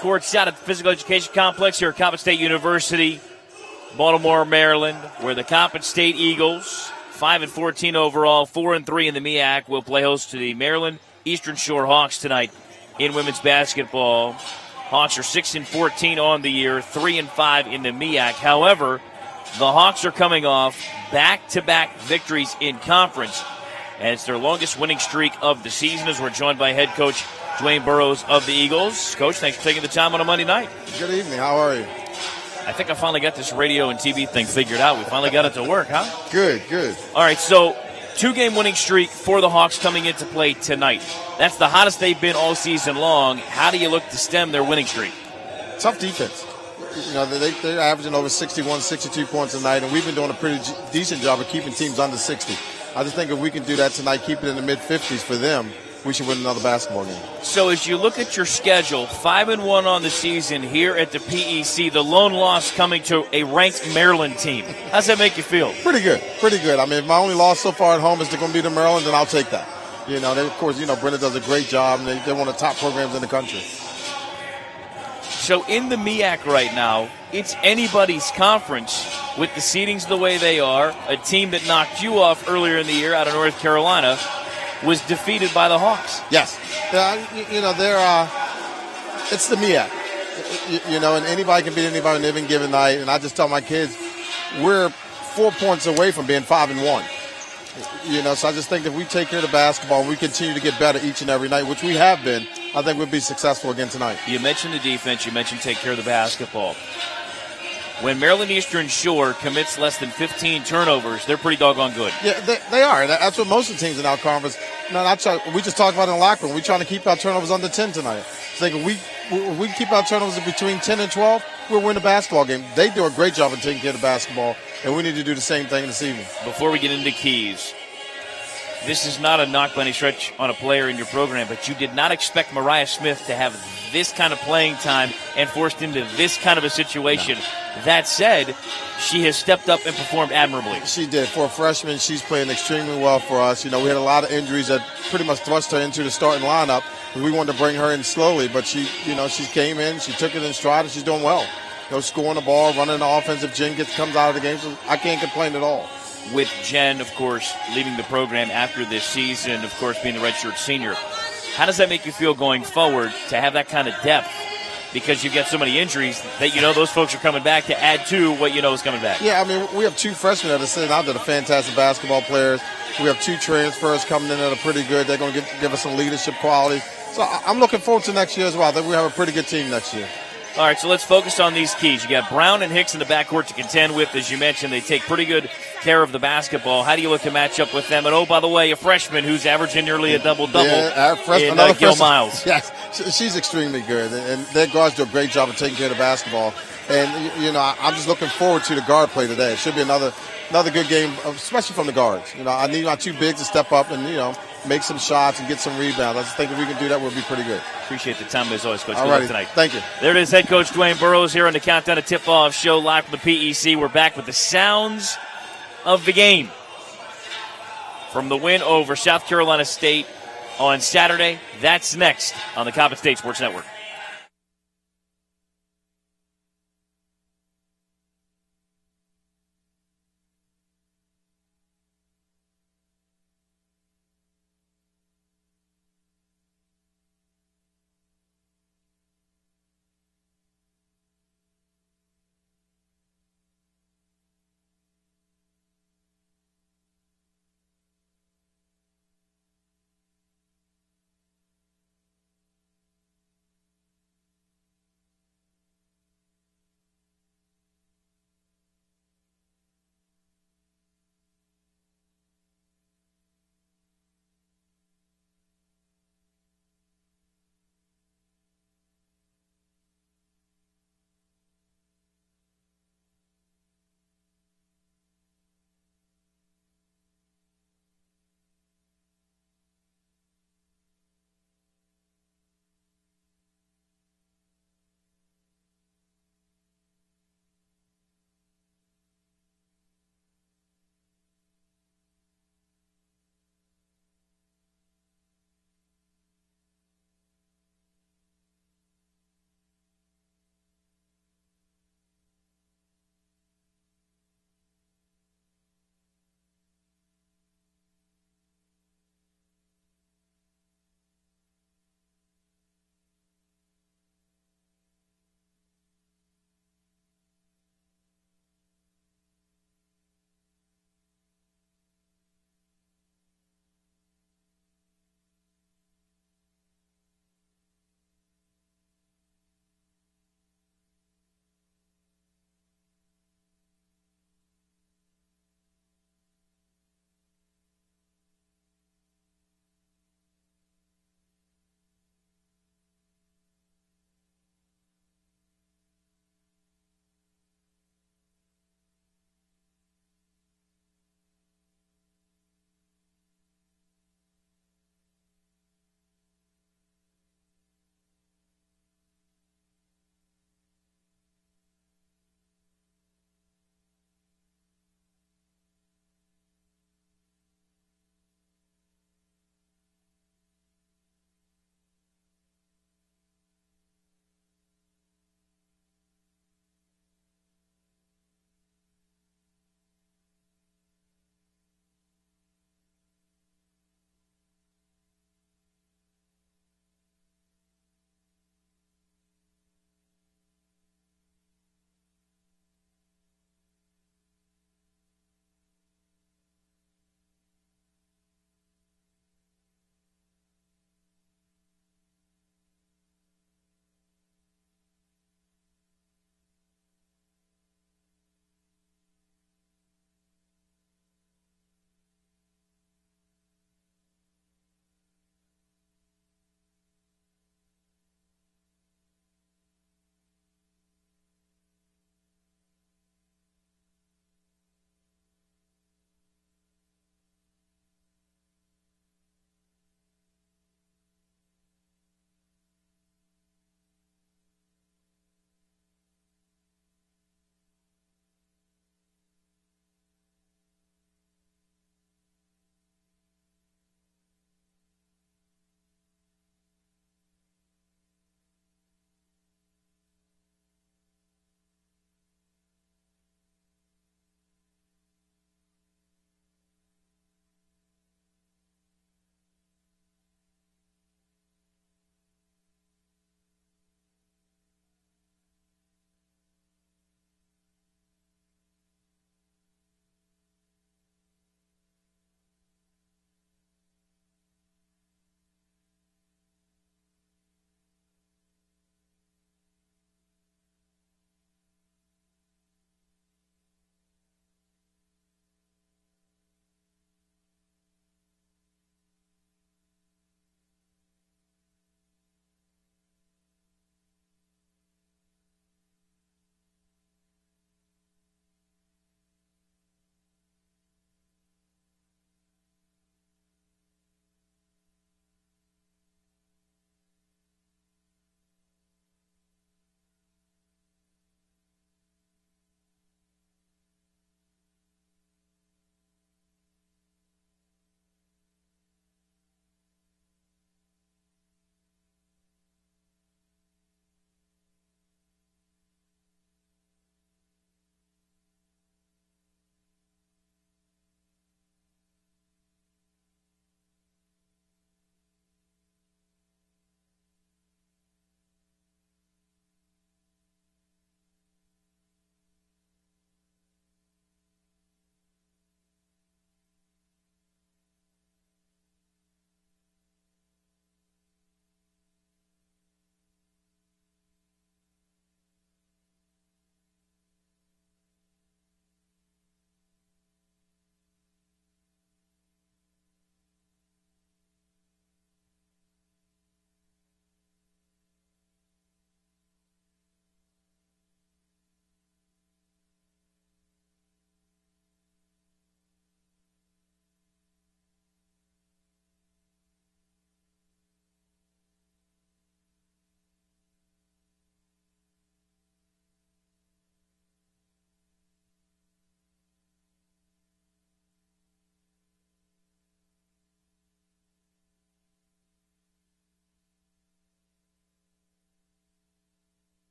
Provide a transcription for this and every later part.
Courts out at the Physical Education Complex here at Coppin State University, Baltimore, Maryland, where the Coppin State Eagles, 5-14 overall, 4-3 in the MEAC, will play host to the Maryland Eastern Shore Hawks tonight in women's basketball. Hawks are 6-14 on the year, 3-5 in the MEAC. However, the Hawks are coming off back-to-back victories in conference, and it's their longest winning streak of the season, as we're joined by head coach Dwayne Burrows of the Eagles. Coach, thanks for taking the time on a Monday night. Good evening. How are you? I think I finally got this radio and TV thing figured out. We finally got it to work, huh? Good, good. All right, so 2-game winning streak for the Hawks coming into play tonight. That's the hottest they've been all season long. How do you look to stem their winning streak? Tough defense. You know, they're averaging over 61, 62 points a night, and we've been doing a pretty decent job of keeping teams under 60. I just think if we can do that tonight, keep it in the mid-50s for them, we should win another basketball game. So as you look at your schedule, 5-1 on the season here at the PEC, the lone loss coming to a ranked Maryland team. How's that make you feel? Pretty good, pretty good. I mean, if my only loss so far at home is going to be to Maryland, then I'll take that. You know, of course, Brenda does a great job, and they're one of the top programs in the country. So in the MEAC right now, it's anybody's conference with the seedings the way they are. A team that knocked you off earlier in the year out of North Carolina was defeated by the Hawks. Yes. It's the MEAC. And anybody can beat anybody on any given night. And I just tell my kids, we're 4 points away from being 5-1. So I just think if we take care of the basketball and we continue to get better each and every night, which we have been, I think we'll be successful again tonight. You mentioned the defense. You mentioned take care of the basketball. When Maryland Eastern Shore commits less than 15 turnovers, they're pretty doggone good. Yeah, they are. That's what most of the teams in our conference. We just talked about it in the locker room. We're trying to keep our turnovers under 10 tonight. So if we keep our turnovers between 10 and 12, we'll win the basketball game. They do a great job of taking care of the basketball, and we need to do the same thing this evening. Before we get into keys, this is not a knock by any stretch on a player in your program, but you did not expect Mariah Smith to have this kind of playing time and forced into this kind of a situation. No. That said, she has stepped up and performed admirably. She did. For a freshman, she's playing extremely well for us. We had a lot of injuries that pretty much thrust her into the starting lineup. We wanted to bring her in slowly, but she came in, she took it in stride, and she's doing well. Scoring the ball, running the offense. If Jen comes out of the game, so I can't complain at all. With Jen, of course, leaving the program after this season, of course, being the redshirt senior, how does that make you feel going forward to have that kind of depth? Because you get so many injuries that those folks are coming back to add to what is coming back. Yeah, I mean, we have two freshmen that are sitting out there, the fantastic basketball players. We have two transfers coming in that are pretty good. They're going to give us some leadership quality. So I'm looking forward to next year as well. I think we have a pretty good team next year. All right, so let's focus on these keys. You got Brown and Hicks in the backcourt to contend with. As you mentioned, they take pretty good care of the basketball. How do you look to match up with them? And, by the way, a freshman who's averaging nearly a double-double in Gil Miles. Yes, she's extremely good. And their guards do a great job of taking care of the basketball. And, I'm just looking forward to the guard play today. It should be another good game, especially from the guards. I need my two bigs to step up and, make some shots and get some rebounds. I just think if we can do that, we'll be pretty good. Appreciate the time as always, Coach. Good luck tonight. Thank you. There it is, head coach Dwayne Burrows here on the Countdown to Tip-Off show live from the PEC. We're back with the sounds of the game from the win over South Carolina State on Saturday. That's next on the Coppin State Sports Network.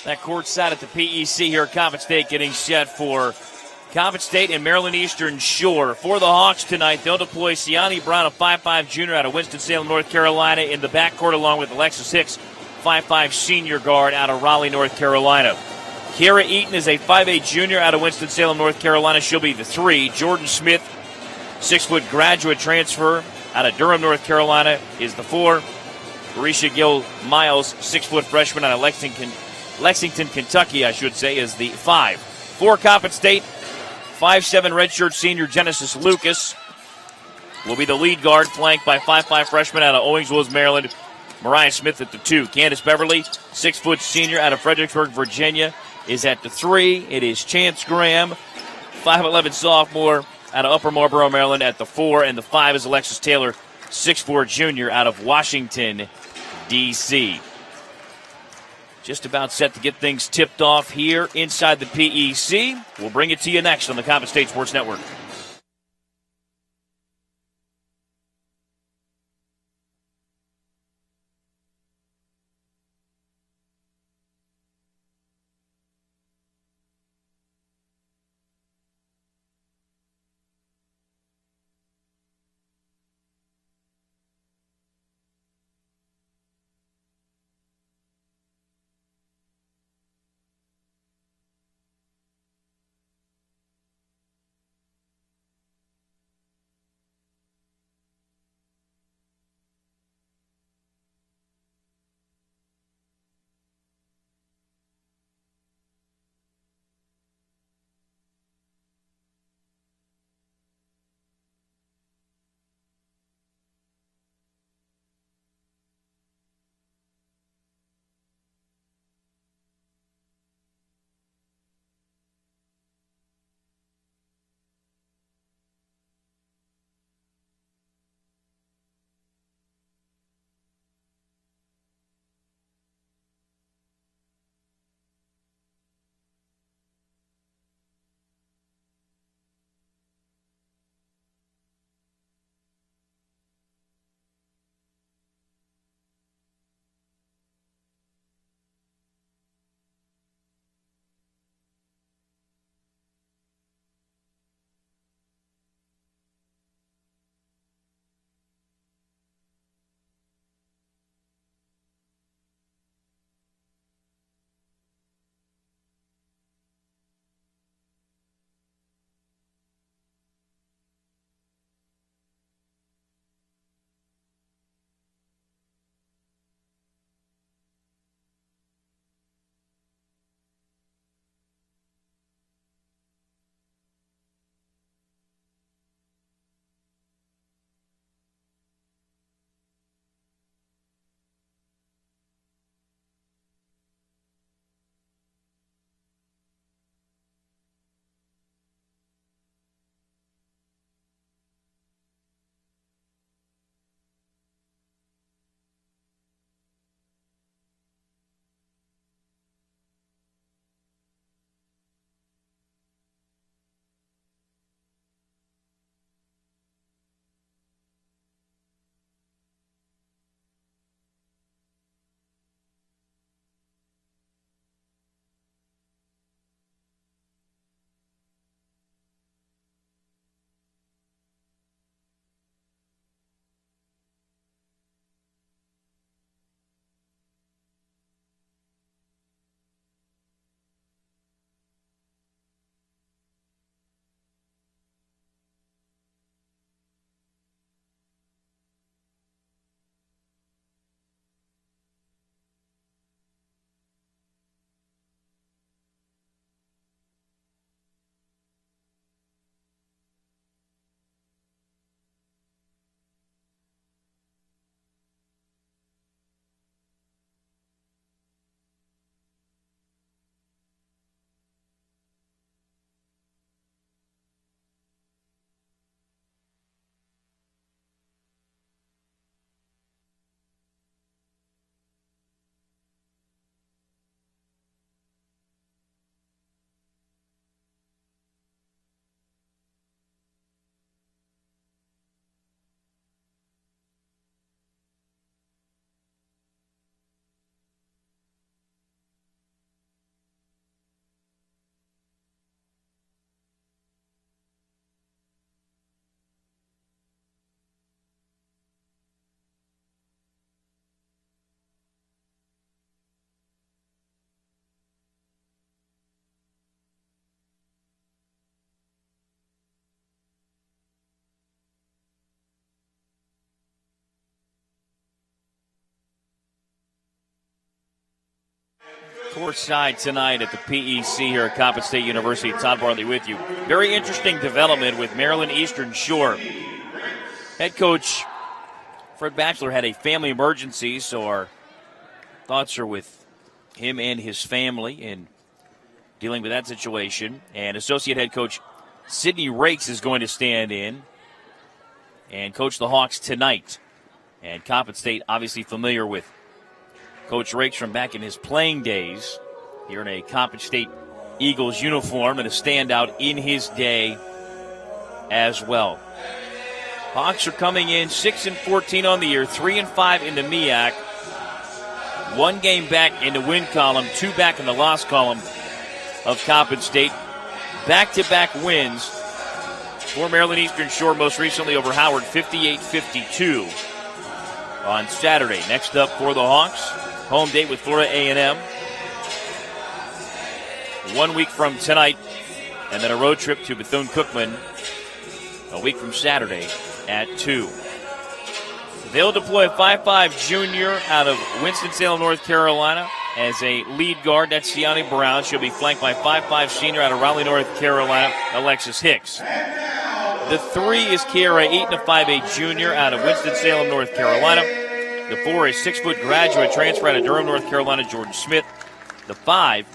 that court side at the PEC here at Coppin State getting set for Coppin State and Maryland Eastern Shore. For the Hawks tonight, they'll deploy Siani Brown, a 5'5 junior out of Winston-Salem, North Carolina, in the backcourt along with Alexis Hicks, 5'5 senior guard out of Raleigh, North Carolina. Kiara Eaton is a 5'8 junior out of Winston-Salem, North Carolina. She'll be the 3. Jordan Smith, 6-foot graduate transfer out of Durham, North Carolina, is the 4. Marisha Gill Miles, 6-foot freshman out of Lexington, Kentucky, is the 5. For Coppin State, 5'7 redshirt senior Genesis Lucas will be the lead guard, flanked by 5'5 freshman out of Owings Mills, Maryland, Mariah Smith at the 2. Candace Beverly, 6-foot senior out of Fredericksburg, Virginia, is at the 3. It is Chance Graham, 5'11 sophomore out of Upper Marlboro, Maryland, at the 4. And the 5 is Alexis Taylor, 6'4 junior out of Washington, D.C. Just about set to get things tipped off here inside the PEC. We'll bring it to you next on the Coppin State Sports Network. courtside tonight at the PEC here at Coppin State University. Todd Bartley with you. Very interesting development with Maryland Eastern Shore. Head coach Fred Batchelor had a family emergency, so our thoughts are with him and his family in dealing with that situation. And associate head coach Sidney Rakes is going to stand in and coach the Hawks tonight. And Coppin State obviously familiar with Coach Rakes from back in his playing days here in a Coppin State Eagles uniform and a standout in his day as well. Hawks are coming in 6-14 on the year, 3-5 in the MEAC. 1 game back in the win column, 2 back in the loss column of Coppin State. Back-to-back wins for Maryland Eastern Shore, most recently over Howard, 58-52 on Saturday. Next up for the Hawks, home date with Florida A&M. 1 week from tonight, and then a road trip to Bethune-Cookman a week from Saturday at 2. They'll deploy a 5'5 junior out of Winston-Salem, North Carolina as a lead guard. That's Siani Brown. She'll be flanked by 5'5 senior out of Raleigh, North Carolina, Alexis Hicks. The 3 is Kiara Eaton, a 5'8 junior out of Winston-Salem, North Carolina. The 4 is 6-foot graduate transfer out of Durham, North Carolina, Jordan Smith. The 5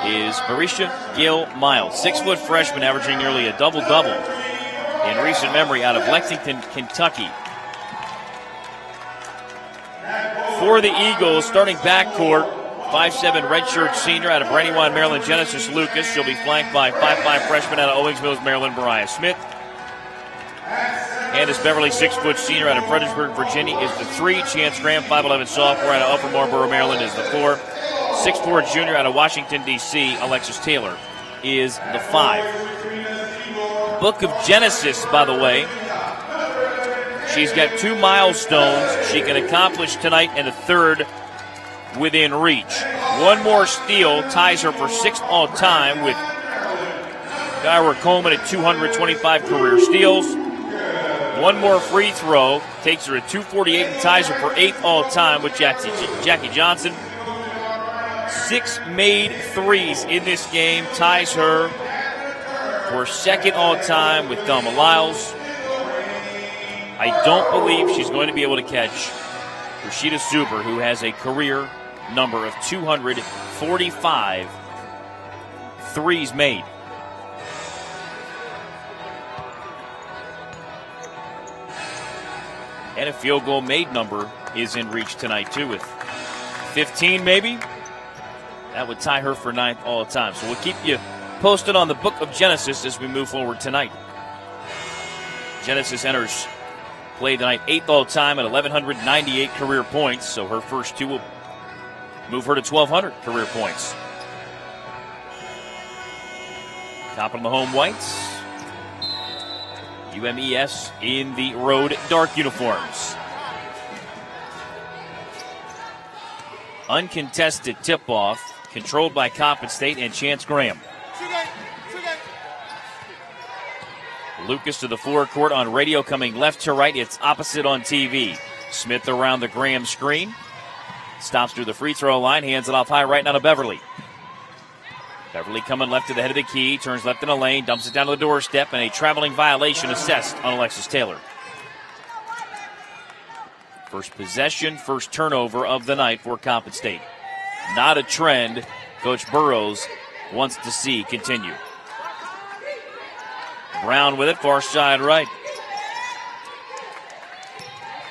is Marisha Gail Miles, 6-foot freshman averaging nearly a double-double in recent memory out of Lexington, Kentucky. For the Eagles, starting backcourt, 5'7 redshirt senior out of Brandywine, Maryland, Genesis Lucas. She'll be flanked by 5'5 freshman out of Owings Mills, Maryland, Mariah Smith. And this Beverly, 6-foot senior out of Fredericksburg, Virginia, is the 3. Chance Graham, 5'11 sophomore out of Upper Marlboro, Maryland, is the 4. 6'4 junior out of Washington, D.C., Alexis Taylor, is the 5. Book of Genesis, by the way. She's got 2 milestones she can accomplish tonight and a third within reach. 1 more steal ties her for 6th all-time with Kyra Coleman at 225 career steals. 1 more free throw takes her to 248 and ties her for 8th all-time with Jackie Johnson. 6 made threes in this game ties her for 2nd all-time with Thelma Lyles. I don't believe she's going to be able to catch Rashida Zuber, who has a career number of 245 threes made. And a field goal made number is in reach tonight, too, with 15 maybe. That would tie her for 9th all time. So we'll keep you posted on the Book of Genesis as we move forward tonight. Genesis enters play tonight 8th all time at 1,198 career points. So her first 2 will move her to 1,200 career points. Top of the home whites. UMES in the road dark uniforms. Uncontested tip-off, controlled by Coppin State and Chance Graham. Lucas to the forecourt on radio, coming left to right. It's opposite on TV. Smith around the Graham screen. Stops through the free throw line, hands it off high right now to Beverly. Beverly coming left to the head of the key, turns left in the lane, dumps it down to the doorstep, and a traveling violation assessed on Alexis Taylor. First possession, first turnover of the night for Coppin State. Not a trend Coach Burrows wants to see continue. Brown with it, far side right.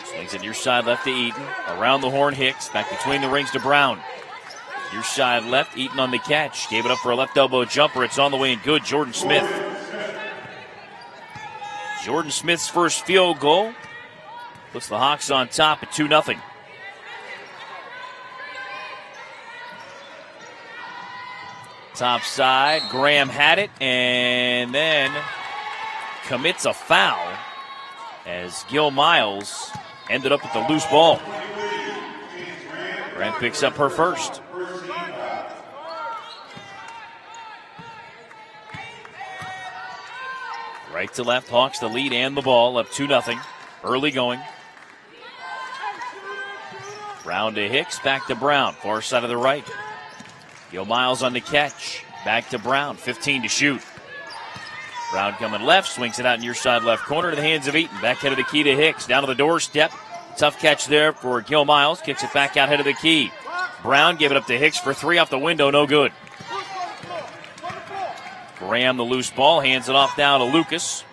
Swings it near side left to Eaton. Around the horn, Hicks. Back between the rings to Brown. Near side left, Eaton on the catch. Gave it up for a left elbow jumper. It's on the way and good. Jordan Smith. Jordan Smith's first field goal puts the Hawks on top at 2-0. Top side, Graham had it and then commits a foul as Gil Miles ended up with the loose ball. Graham picks up her first. Right to left, Hawks the lead and the ball, up 2-0. Early going. Brown to Hicks, back to Brown, far side of the right. Gil Miles on the catch, back to Brown, 15 to shoot. Brown coming left, swings it out near side left corner to the hands of Eaton. Back head of the key to Hicks, down to the doorstep. Tough catch there for Gil Miles, kicks it back out head of the key. Brown gave it up to Hicks for three off the window, no good. Graham the loose ball, hands it off down to Lucas.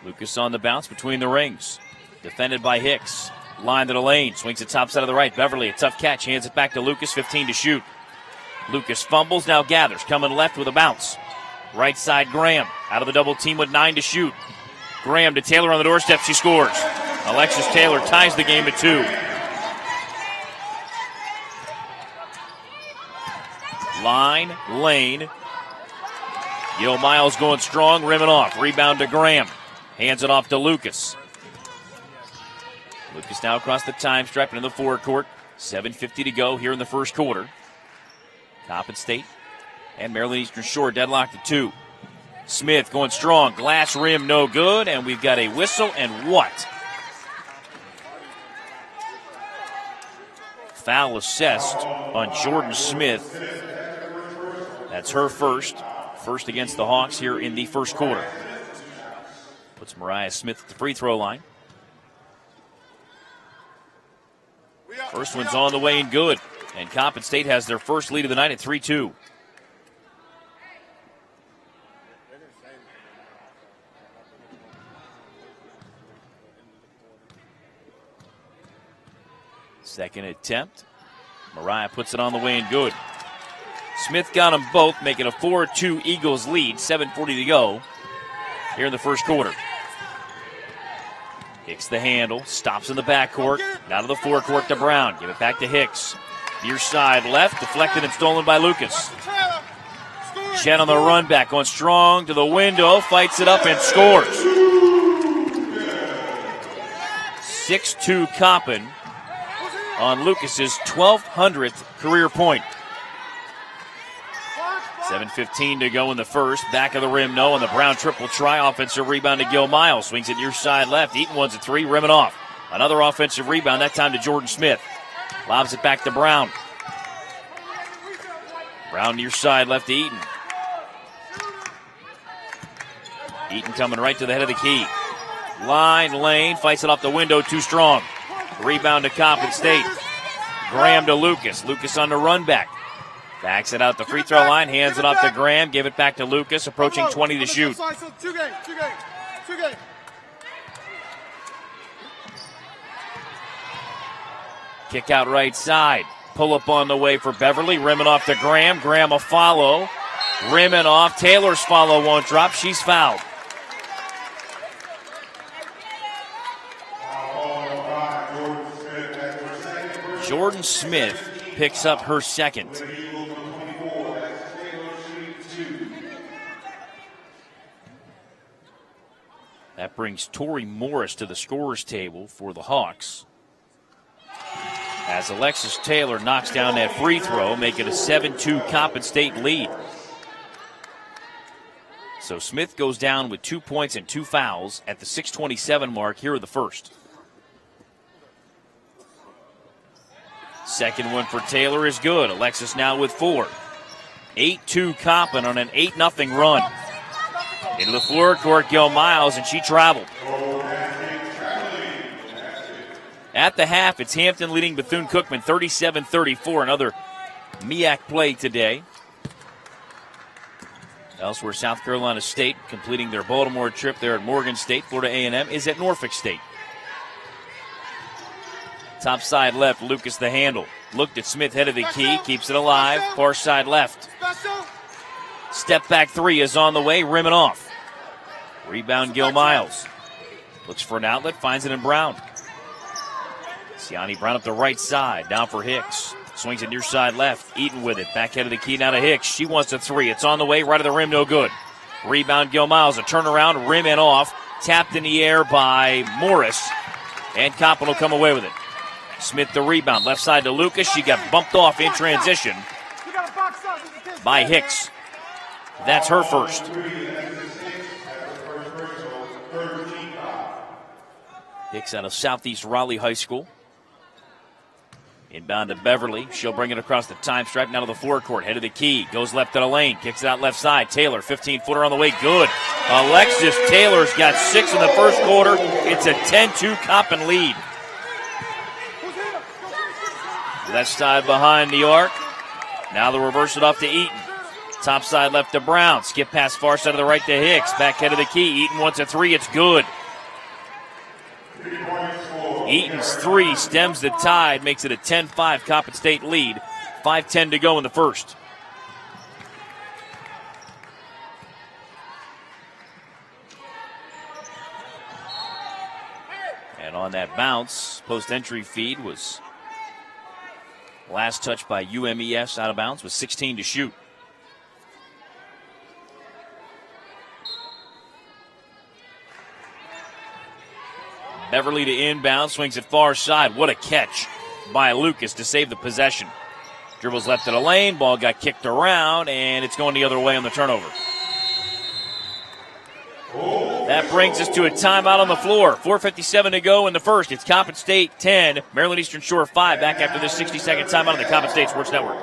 Lucas on the bounce between the rings. Defended by Hicks. Line to the lane, swings it top side of the right. Beverly, a tough catch, hands it back to Lucas, 15 to shoot. Lucas fumbles, now gathers, coming left with a bounce. Right side, Graham, out of the double team with 9 to shoot. Graham to Taylor on the doorstep, she scores. Alexis Taylor ties the game at 2. Line, lane. Gil Miles going strong, rimming off. Rebound to Graham. Hands it off to Lucas. Lucas now across the time stripe into the forecourt. 7:50 to go here in the first quarter. Coppin State and Maryland Eastern Shore deadlocked at 2. Smith going strong. Glass rim no good, and we've got a whistle and what? Foul assessed on Jordan Smith. That's her first. First against the Hawks here in the first quarter. Puts Mariah Smith at the free throw line. First one's on the way and good. And Coppin State has their first lead of the night at 3-2. Second attempt. Mariah puts it on the way and good. Smith got them both, making a 4-2 Eagles lead. 7:40 to go here in the first quarter. Hicks the handle, stops in the backcourt. Out of the forecourt to Brown. Give it back to Hicks. Near side left, deflected and stolen by Lucas. Chen on the run back, going strong to the window, fights it up and scores. 6-2 Coppin on Lucas's 1,200th career point. 7:15 to go in the first. Back of the rim, no, and the Brown triple try. Offensive rebound to Gil Miles. Swings it near side left. Eaton wants a three, rimming off. Another offensive rebound, that time to Jordan Smith. Lobs it back to Brown. Brown near side left to Eaton. Eaton coming right to the head of the key. Line, lane, fights it off the window, too strong. Rebound to Coppin State. Graham to Lucas. Lucas on the run back. Backs it out the free throw line, hands it off to Graham, give it back to Lucas, approaching 20 to shoot. Kick out right side. Pull up on the way for Beverly, rimming off to Graham. Graham a follow. Rimming off. Taylor's follow won't drop. She's fouled. Jordan Smith picks up her second. That brings Tori Morris to the scorer's table for the Hawks. As Alexis Taylor knocks down that free throw, making a 7-2 Coppin State lead. So Smith goes down with 2 points and 2 fouls at the 6:27 mark here in the first. Second one for Taylor is good. Alexis now with 4. 8-2 Coppin on an 8-0 run. Into the floor court, Gil Miles, and she traveled. At the half, it's Hampton leading Bethune-Cookman 37-34. Another MEAC play today. Elsewhere, South Carolina State completing their Baltimore trip there at Morgan State. Florida A&M is at Norfolk State. Top side left, Lucas the handle. Looked at Smith, head of the key, keeps it alive. Far side left. Step back three is on the way, rimming off. Rebound Gil Miles. Looks for an outlet, finds it in Brown. Siani Brown up the right side, down for Hicks. Swings it near side left, Eaton with it. Back head of the key now to Hicks. She wants a three. It's on the way, right of the rim, no good. Rebound Gil Miles, a turnaround, rim and off. Tapped in the air by Morris. And Coppin will come away with it. Smith the rebound, left side to Lucas. She got bumped off in transition by Hicks. That's her first. Hicks out of Southeast Raleigh High School. Inbound to Beverly. She'll bring it across the time stripe now to the forecourt. Head of the key. Goes left to the lane. Kicks it out left side. Taylor, 15-footer on the way. Good. Alexis Taylor's got 6 in the first quarter. It's a 10-2 Coppin lead. Left side behind the arc. Now they'll reverse it off to Eaton. Top side left to Brown. Skip pass far side of the right to Hicks. Back head of the key. Eaton wants a 3. It's good. Eaton's 3 stems the tide, makes it a 10-5 Coppin State lead. 5:10 to go in the first. And on that bounce, post-entry feed was last touch by UMES out of bounds with 16 to shoot. Beverly to inbound, swings it far side. What a catch by Lucas to save the possession. Dribbles left to the lane, ball got kicked around, and it's going the other way on the turnover. That brings us to a timeout on the floor. 4:57 to go in the first. It's Coppin State 10, Maryland Eastern Shore 5. Back after this 60-second timeout on the Coppin State Sports Network.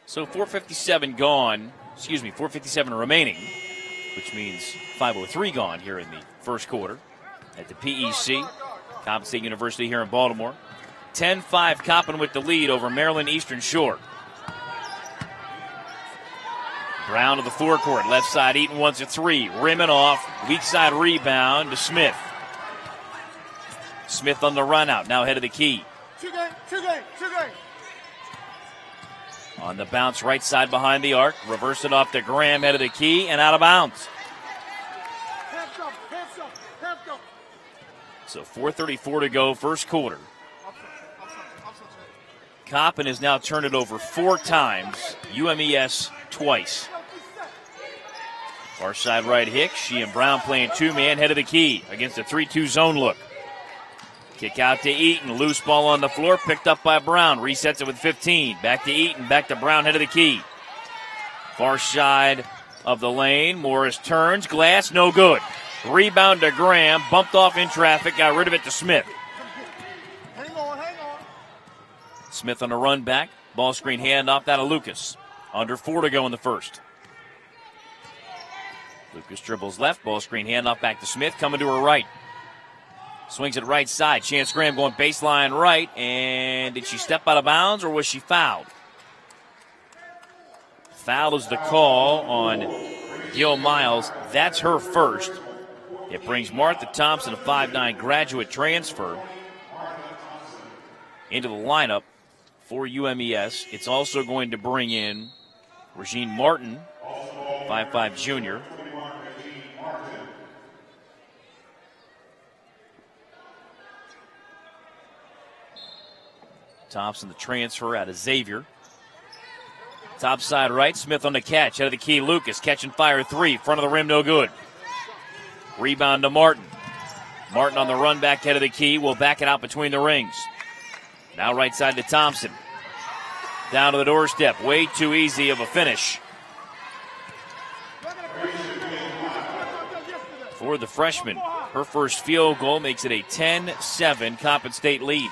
So 4:57 remaining, which means 5:03 gone here in the first quarter at the PEC, Coppin State University here in Baltimore. 10-5 Coppin with the lead over Maryland Eastern Shore. Brown to the forecourt, left side, Eaton wants a 3, rimming off, weak side rebound to Smith. Smith on the run out, now head of the key. Two game. On the bounce, right side behind the arc. Reverse it off to Graham, head of the key, and out of bounds. Hands up. So 4:34 to go, first quarter. Coppin has now turned it over 4 times. UMES twice. Far side right Hicks. She and Brown playing 2-man, head of the key against a 3-2 zone look. Kick out to Eaton. Loose ball on the floor. Picked up by Brown. Resets it with 15. Back to Eaton. Back to Brown. Head of the key. Far side of the lane. Morris turns. Glass. No good. Rebound to Graham. Bumped off in traffic. Got rid of it to Smith. Hang on. Smith on a run back. Ball screen handoff. That to Lucas. Under 4 to go in the first. Lucas dribbles left. Ball screen handoff back to Smith. Coming to her right. Swings it right side. Chance Graham going baseline right. And did she step out of bounds or was she fouled? Foul is the call on Gil Miles. That's her first. It brings Martha Thompson, a 5'9" graduate transfer, into the lineup for UMES. It's also going to bring in Regine Martin, 5'5" junior. Thompson, the transfer out of Xavier. Top side right, Smith on the catch. Out of the key, Lucas. Catch and fire 3. Front of the rim, no good. Rebound to Martin. Martin on the run back, head of the key. Will back it out between the rings. Now right side to Thompson. Down to the doorstep. Way too easy of a finish for the freshman. Her first field goal makes it a 10-7 Coppin State lead.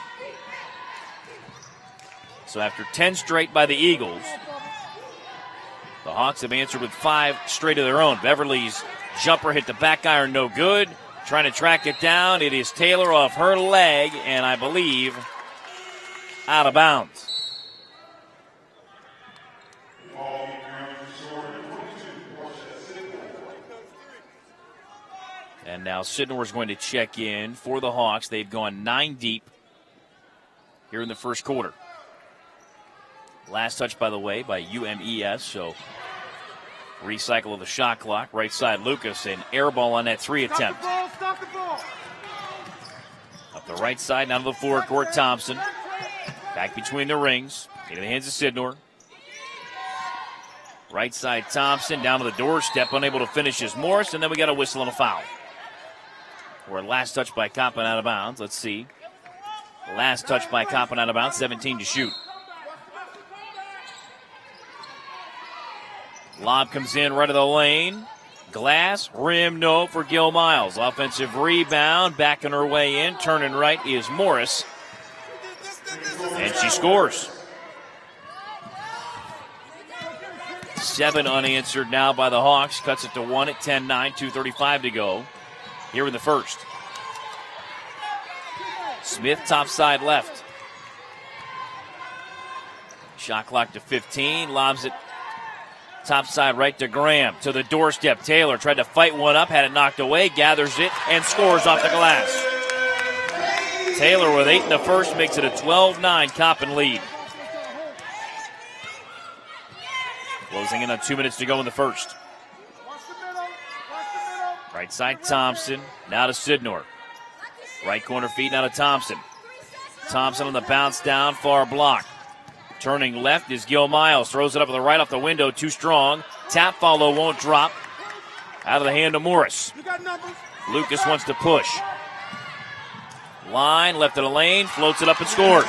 So after 10 straight by the Eagles, the Hawks have answered with 5 straight of their own. Beverly's Jumper hit the back iron, no good. Trying to track it down. It is Taylor off her leg, and I believe out of bounds. And now Sidnor is going to check in for the Hawks. They've gone 9 deep here in the first quarter. Last touch, by the way, by UMES, so recycle of the shot clock. Right side, Lucas, an air ball on that 3 attempt. Stop the ball. Up the right side, down to the forecourt, Thompson. Back between the rings, into the hands of Sidnor. Right side, Thompson, down to the doorstep, unable to finish his Morris, and then we got a whistle and a foul. Or last touch by Coppin out of bounds. Let's see. Last touch by Coppin out of bounds, 17 to shoot. Lob comes in right of the lane. Glass, rim, no for Gil Miles. Offensive rebound, backing her way in. Turning right is Morris. And she scores. 7 unanswered now by the Hawks. Cuts it to 1 at 10-9, 2:35 to go here in the first. Smith, top side left. Shot clock to 15. Lobs it top side right to Graham. To the doorstep. Taylor tried to fight one up, had it knocked away, gathers it, and scores off the glass. Taylor with 8 in the first makes it a 12-9 Coppin lead. Closing in on 2 minutes to go in the first. Right side, Thompson. Now to Sidnor. Right corner feed now to Thompson. Thompson on the bounce down, far block. Turning left is Gil Miles. Throws it up with the right off the window, too strong. Tap follow won't drop. Out of the hand of Morris. Lucas wants to push. Line, left of the lane, floats it up and scores.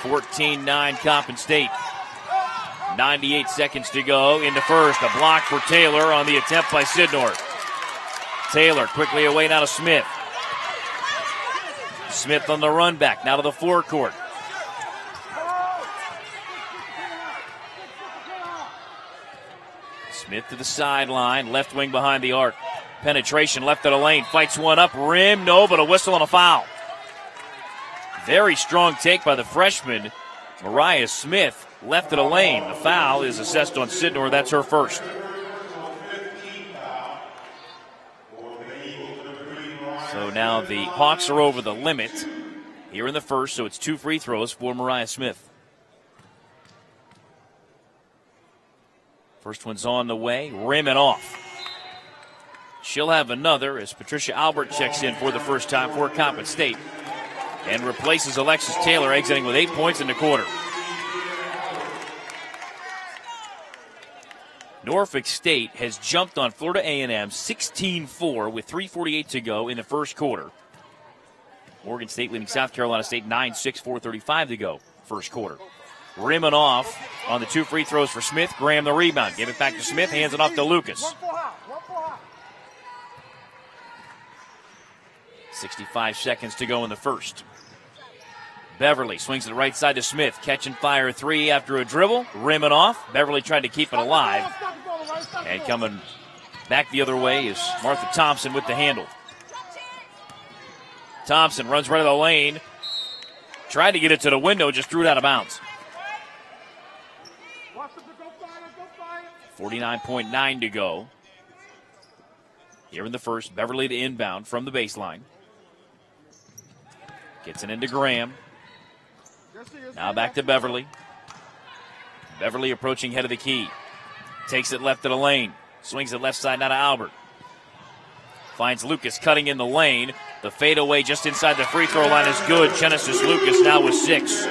14-9 Coppin State. 98 seconds to go in the first. A block for Taylor on the attempt by Sidnor. Taylor quickly away now to Smith. Smith on the run back, now to the forecourt. Smith to the sideline, left wing behind the arc. Penetration left of the lane, fights one up, rim, no, but a whistle and a foul. Very strong take by the freshman, Mariah Smith, left of the lane. The foul is assessed on Sidnor, that's her first. So now the Hawks are over the limit here in the first, so it's 2 free throws for Mariah Smith. First one's on the way, rim and off. She'll have another as Patricia Albert checks in for the first time for Coppin State and replaces Alexis Taylor, exiting with 8 points in the quarter. Norfolk State has jumped on Florida A&M 16-4 with 3:48 to go in the first quarter. Oregon State leading South Carolina State 9-6, 4:35 to go first quarter. Rim and off on the 2 free throws for Smith. Graham the rebound. Give it back to Smith. Hands it off to Lucas. 65 seconds to go in the first. Beverly swings to the right side to Smith. Catch and fire 3 after a dribble. Rim and off. Beverly tried to keep it alive. And coming back the other way is Martha Thompson with the handle. Thompson runs right of the lane. Tried to get it to the window, just threw it out of bounds. 49.9 to go. Here in the first, Beverly to inbound from the baseline. Gets it into Graham. Now back to Beverly. Beverly approaching head of the key. Takes it left of the lane. Swings it left side now to Albert. Finds Lucas cutting in the lane. The fadeaway just inside the free throw line is good. Genesis Lucas now with 6.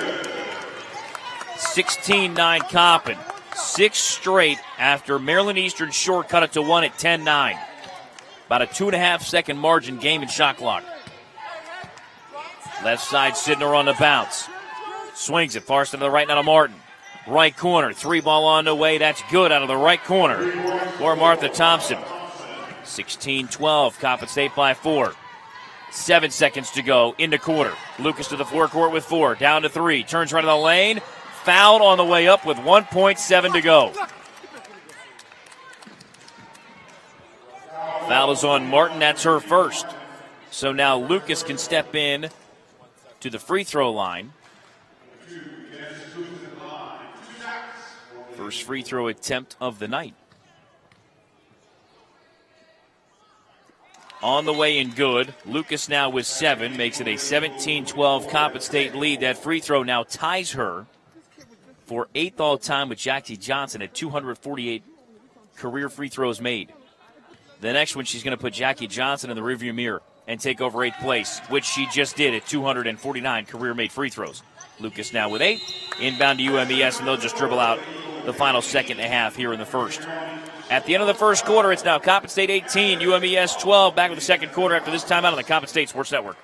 16-9 Coppin. 6 straight after Maryland Eastern Shore cut it to 1 at 10-9. About a 2.5 second margin game in shot clock. Left side, Sidnor on the bounce. Swings it far to the right now to Martin. Right corner, 3 ball on the way. That's good out of the right corner for Martha Thompson. 16-12, Coppin State by 4. 7 seconds to go in the quarter. Lucas to the forecourt with 4. Down to 3. Turns right of the lane. Fouled on the way up with 1.7 to go. Foul is on Martin. That's her first. So now Lucas can step in to the free throw line. First free throw attempt of the night. On the way and good. Lucas now with 7, makes it a 17-12 Coppin State lead. That free throw now ties her for 8th all-time with Jackie Johnson at 248 career free throws made. The next one, she's going to put Jackie Johnson in the rearview mirror and take over 8th place, which she just did at 249 career-made free throws. Lucas now with 8, inbound to UMES, and they'll just dribble out the final second and a half here in the first. At the end of the first quarter, it's now Coppin State 18, UMES 12. Back with the second quarter after this timeout on the Coppin State Sports Network.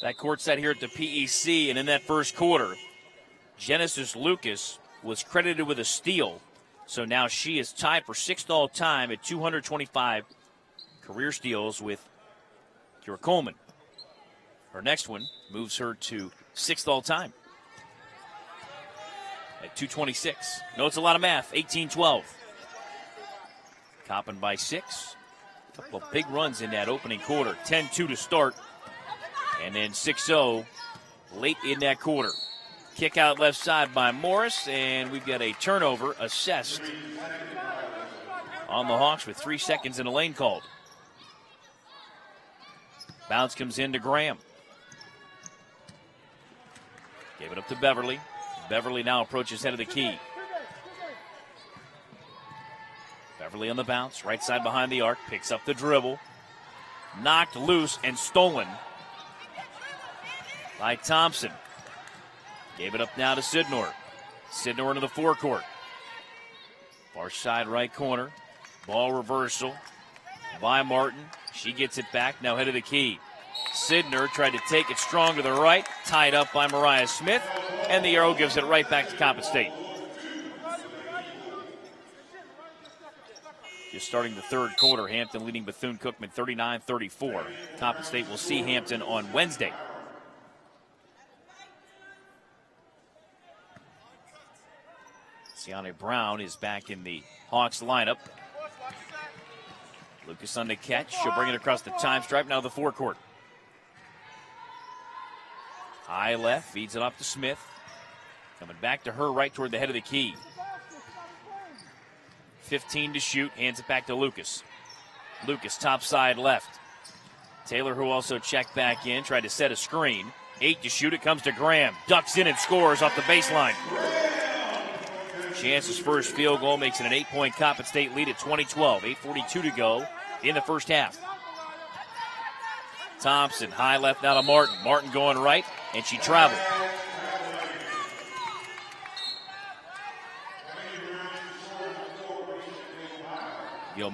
That court set here at the PEC, and in that first quarter, Genesis Lucas was credited with a steal. So now she is tied for 6th all-time at 225 career steals with Kira Coleman. Her next one moves her to 6th all-time at 226. No, it's a lot of math. 18-12. Coppin by 6. A couple of big runs in that opening quarter. 10-2 to start. And then 6-0 late in that quarter. Kick out left side by Morris, and we've got a turnover assessed on the Hawks with 3 seconds in a lane called. Bounce comes in to Graham. Gave it up to Beverly. Beverly now approaches head of the key. Beverly on the bounce, right side behind the arc, picks up the dribble. Knocked loose and stolen by Thompson. Gave it up now to Sidnor. Sidnor into the forecourt. Far side right corner. Ball reversal by Martin. She gets it back, now head of the key. Sidnor tried to take it strong to the right. Tied up by Mariah Smith. And the arrow gives it right back to Coppin State. Just starting the third quarter, Hampton leading Bethune-Cookman 39-34. Coppin State will see Hampton on Wednesday. Sienna Brown is back in the Hawks lineup. Lucas on the catch. She'll bring it across the time stripe. Now the forecourt. High left. Feeds it off to Smith. Coming back to her right toward the head of the key. 15 to shoot. Hands it back to Lucas. Lucas top side left. Taylor, who also checked back in, tried to set a screen. 8 to shoot. It comes to Graham. Ducks in and scores off the baseline. Chance's first field goal makes it an 8-point Coppin State lead at 20-12. 8:42 to go in the first half. Thompson, high left now to Martin. Martin going right, and she traveled.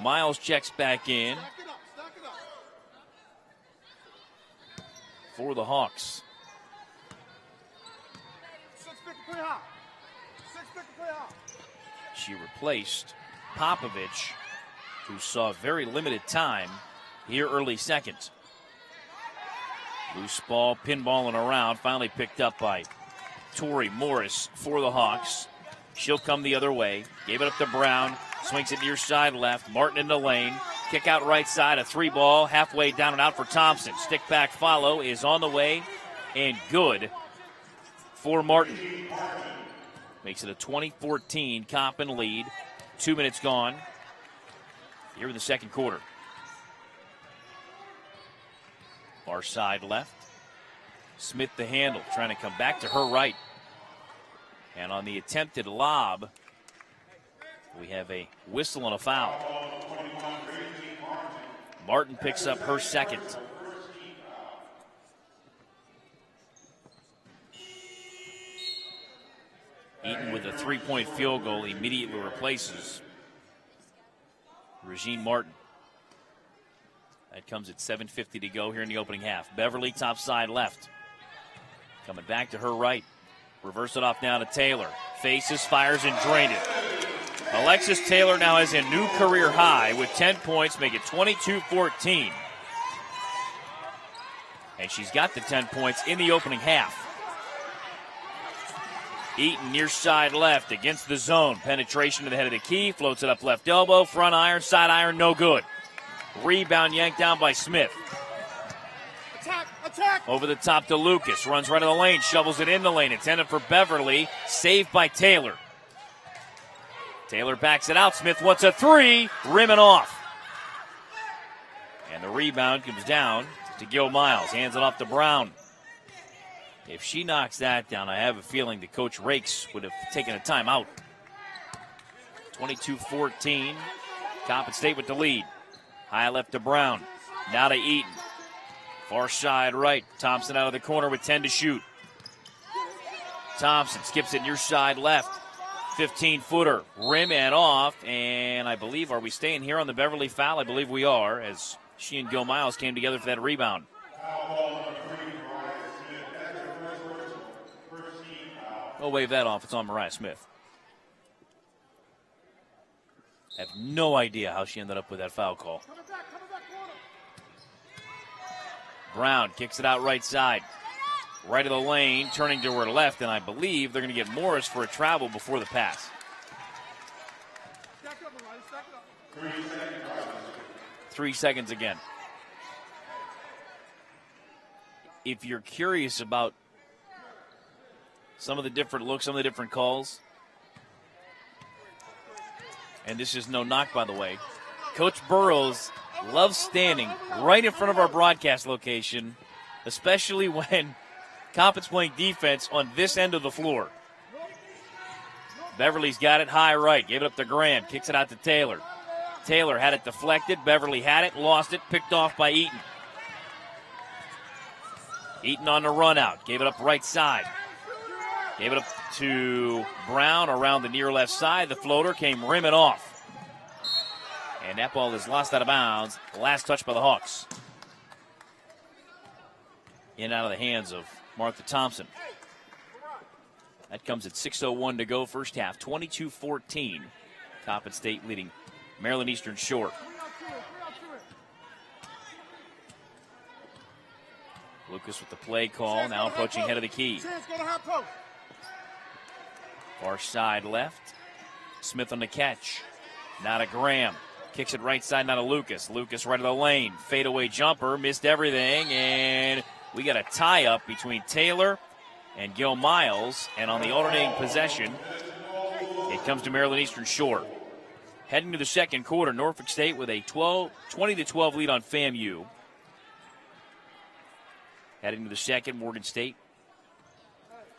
Miles checks back in for the Hawks. She replaced Popovich, who saw very limited time here early seconds. Loose ball, pinballing around, finally picked up by Tori Morris for the Hawks. She'll come the other way. Gave it up to Brown. Swings it near side left. Martin in the lane. Kick out right side, a 3-ball, halfway down and out for Thompson. Stick back follow is on the way and good for Martin. Makes it a 20-14 Coppin lead. 2 minutes gone here in the second quarter. Far side left. Smith the handle, trying to come back to her right. And on the attempted lob, we have a whistle and a foul. Martin picks up her second. Eaton with a 3-point field goal immediately replaces Regine Martin. That comes at 7:50 to go here in the opening half. Beverly top side left. Coming back to her right. Reverse it off now to Taylor. Faces, fires, and drained it. Alexis Taylor now has a new career high with 10 points, make it 22-14. And she's got the 10 points in the opening half. Eaton near side left against the zone. Penetration to the head of the key. Floats it up left elbow. Front iron, side iron, no good. Rebound yanked down by Smith. Attack! Over the top to Lucas. Runs right in the lane. Shovels it in the lane. Intended for Beverly. Saved by Taylor. Taylor backs it out. Smith wants a 3. Rimming off. And the rebound comes down to Gil Miles. Hands it off to Brown. If she knocks that down, I have a feeling that Coach Rakes would have taken a timeout. 22-14. Coppin State with the lead. High left to Brown. Now to Eaton. Far side right. Thompson out of the corner with 10 to shoot. Thompson skips it near side left. 15-footer. Rim and off. And I believe, are we staying here on the Beverly foul? I believe we are, as she and Gil Miles came together for that rebound. I'll wave that off. It's on Mariah Smith. I have no idea how she ended up with that foul call. Brown kicks it out right side. Right of the lane, turning to her left, and I believe they're going to get Morris for a travel before the pass. 3 seconds again. If you're curious about some of the different looks, some of the different calls, and this is no knock, by the way, Coach Burrows loves standing right in front of our broadcast location, especially when Coppin's playing defense on this end of the floor. Beverly's got it high right, gave it up to Graham, kicks it out to Taylor. Taylor had it deflected, Beverly had it, lost it, picked off by Eaton. Eaton on the run out, gave it up right side. Gave it up to Brown around the near left side. The floater came rimming off. And that ball is lost out of bounds. Last touch by the Hawks. In and out of the hands of Martha Thompson. That comes at 6:01 to go first half. 22-14. Coppin State leading Maryland Eastern Shore. Lucas with the play call. Now approaching head of the key. Far side left. Smith on the catch. Now to Graham. Kicks it right side, now to Lucas. Lucas right of the lane. Fadeaway jumper. Missed everything. And we got a tie-up between Taylor and Gil Miles. And on the alternating possession, it comes to Maryland Eastern Shore. Heading to the second quarter, Norfolk State with a 20-12 lead on FAMU. Heading to the second, Morgan State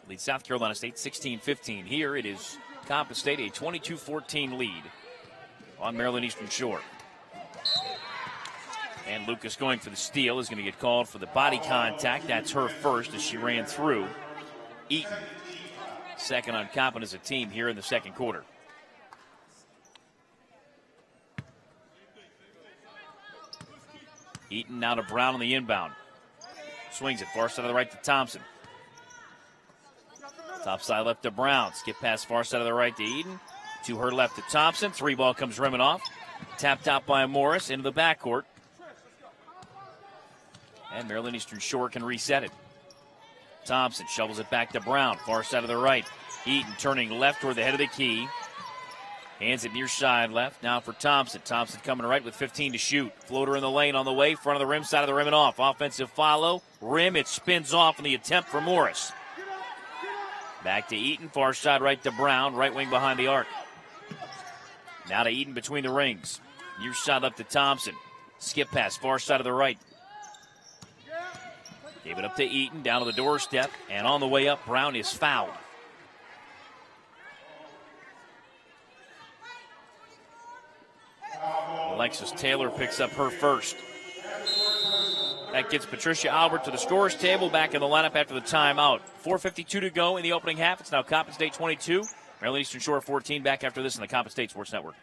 leads South Carolina State 16-15. Here it is Coppin State, a 22-14 lead on Maryland Eastern Shore. And Lucas going for the steal is going to get called for the body contact. That's her first as she ran through Eaton. Second on Coppin as a team here in the second quarter. Eaton now to Brown on the inbound. Swings it far side of the right to Thompson. Top side left to Brown. Skip pass far side of the right to Eaton. To her left to Thompson. 3-ball comes rimming off. Tapped out by Morris into the backcourt. And Maryland Eastern Shore can reset it. Thompson shovels it back to Brown. Far side of the right. Eaton turning left toward the head of the key. Hands it near side left. Now for Thompson. Thompson coming right with 15 to shoot. Floater in the lane on the way. Front of the rim, side of the rim and off. Offensive follow. Rim, it spins off in the attempt for Morris. Back to Eaton. Far side right to Brown. Right wing behind the arc. Now to Eaton between the rings. Near side up to Thompson. Skip pass. Far side of the right. Gave it up to Eaton. Down to the doorstep. And on the way up, Brown is fouled. Alexis Taylor picks up her first. That gets Patricia Albert to the scorer's table, back in the lineup after the timeout. 4:52 to go in the opening half. It's now Coppin State 22, Maryland Eastern Shore 14. Back after this on the Coppin State Sports Network.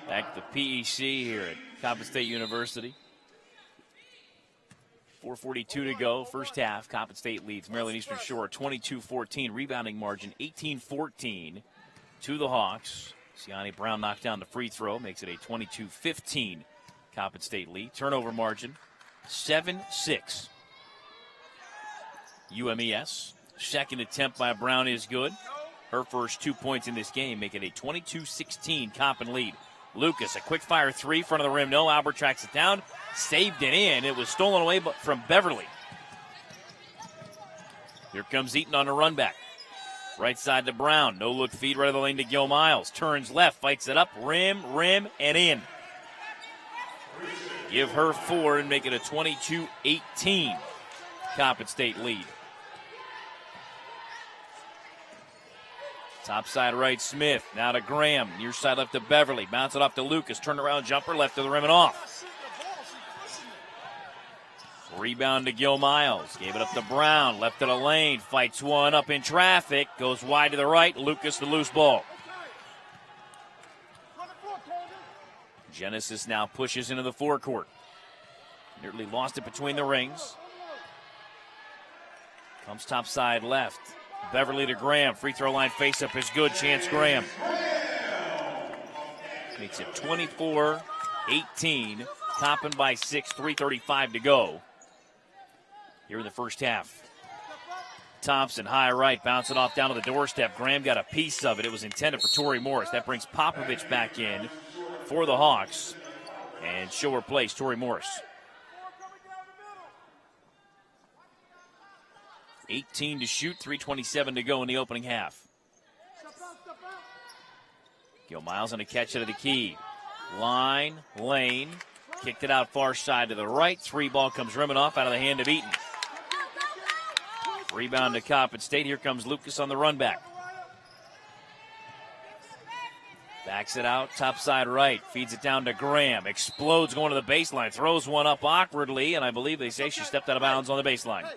Back to PEC here at Coppin State University. 4:42 to go, first half. Coppin State leads Maryland Eastern Shore 22-14. Rebounding margin 18-14 to the Hawks. Siani Brown knocked down the free throw, makes it a 22-15 Coppin State lead. Turnover margin 7-6. UMES. Second attempt by Brown is good. Her first 2 points in this game make it a 22-16 Coppin lead. Lucas, a quick fire three, front of the rim, no. Albert tracks it down, saved it in. It was stolen away from Beverly. Here comes Eaton on the run back. Right side to Brown, no look feed, right of the lane to Gil Miles. Turns left, fights it up, rim, and in. Give her 4 and make it a 22-18 Coppin State lead. Top side right, Smith. Now to Graham. Near side left to Beverly. Bounce it off to Lucas. Turn around jumper left to the rim and off. Rebound to Gil Miles. Gave it up to Brown. Left to the lane. Fights one up in traffic. Goes wide to the right. Lucas the loose ball. Genesis now pushes into the forecourt. Nearly lost it between the rings. Comes top side left. Beverly to Graham. Free throw line face-up is good. Chance Graham. Makes it 24-18. Coppin by 6. 3:35 to go here in the first half. Thompson, high right. Bouncing off down to the doorstep. Graham got a piece of it. It was intended for Torrey Morris. That brings Popovich back in for the Hawks. And show her place, Torrey Morris. 18 to shoot, 3:27 to go in the opening half. Gil Miles on a catch out of the key. Line, lane, kicked it out far side to the right. 3 ball comes rimming off out of the hand of Eaton. Rebound to Coppin State. Here comes Lucas on the run back. Backs it out, top side right. Feeds it down to Graham. Explodes going to the baseline. Throws one up awkwardly, and I believe they say she stepped out of bounds on the baseline.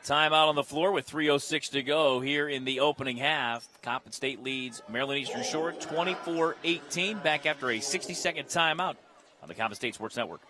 Timeout on the floor with 3:06 to go here in the opening half. Coppin State leads Maryland Eastern Shore 24-18. Back after a 60-second timeout on the Coppin State Sports Network.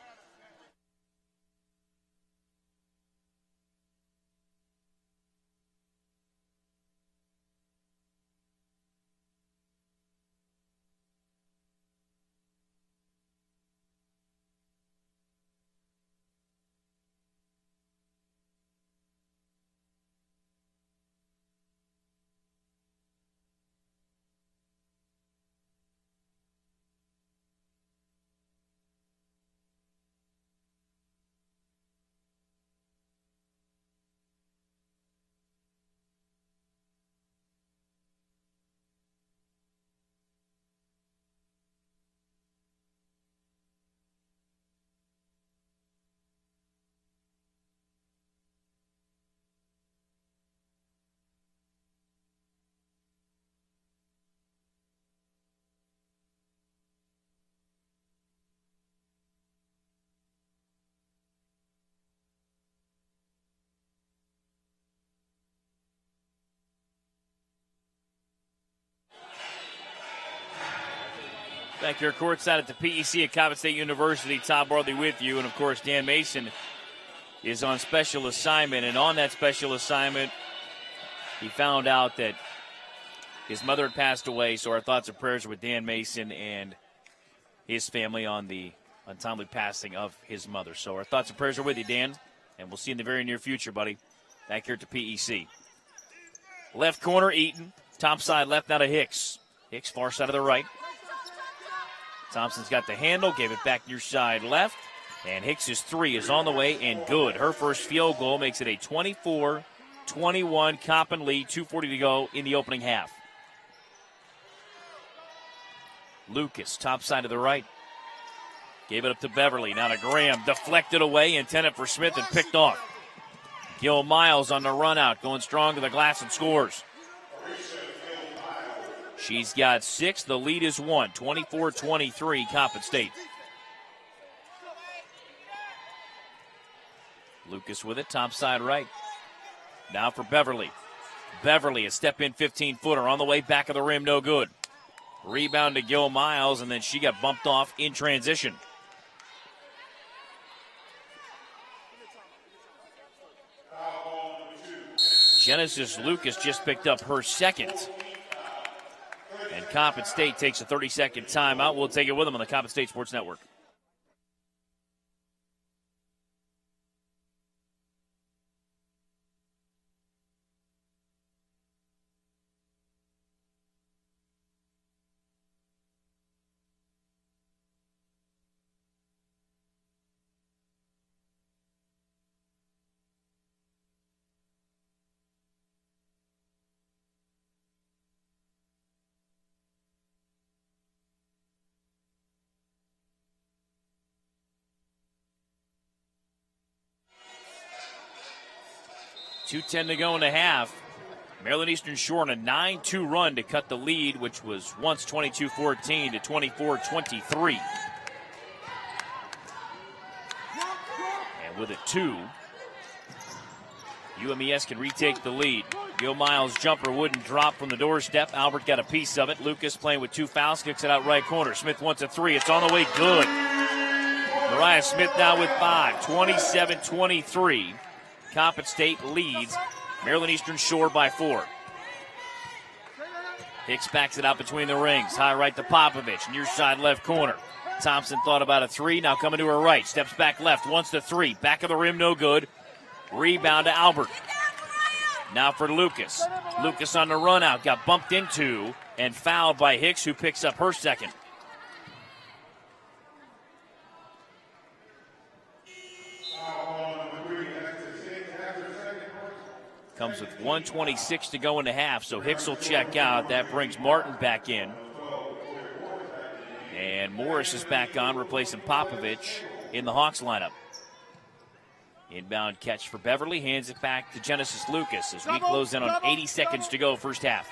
Back here courtside at the PEC at Coppin State University. Tom Bartley with you. And, of course, Dan Mason is on special assignment. And on that special assignment, he found out that his mother had passed away. So our thoughts and prayers with Dan Mason and his family on the untimely passing of his mother. So our thoughts and prayers are with you, Dan. And we'll see you in the very near future, buddy. Back here at the PEC. Left corner, Eaton. Top side left now to Hicks. Hicks far side of the right. Thompson's got the handle, gave it back near side left. And Hicks's three is on the way and good. Her first field goal makes it a 24-21 Coppin lead. 2:40 to go in the opening half. Lucas, top side of the right. Gave it up to Beverly. Now to Graham. Deflected away, intended for Smith and picked off. Gil Miles on the run out, going strong to the glass and scores. She's got 6. The lead is 1. 24-23, Coppin State. Lucas with it, top side right. Now for Beverly. Beverly, a step-in 15-footer on the way back of the rim, no good. Rebound to Gil Miles, and then she got bumped off in transition. Genesis Lucas just picked up her second. And Coppin State takes a 30-second timeout. We'll take it with them on the Coppin State Sports Network. .210 to go in the half. Maryland Eastern Shore on a 9-2 run to cut the lead, which was once 22-14 to 24-23. And with a 2, UMES can retake the lead. Gil Miles' jumper wouldn't drop from the doorstep. Albert got a piece of it. Lucas playing with 2 fouls, kicks it out right corner. Smith wants a 3. It's on the way, good. Mariah Smith now with 5, 27-23. Coppin State leads Maryland Eastern Shore by 4. Hicks backs it out between the rings. High right to Popovich, near side left corner. Thompson thought about a 3, now coming to her right. Steps back left, wants the 3. Back of the rim, no good. Rebound to Albert. Now for Lucas. Lucas on the run out, got bumped into and fouled by Hicks, who picks up her second. Comes with 1:26 to go in the half, so Hicks will check out. That brings Martin back in. And Morris is back on, replacing Popovich in the Hawks lineup. Inbound catch for Beverly, hands it back to Genesis Lucas as we close in on 80 seconds to go, first half.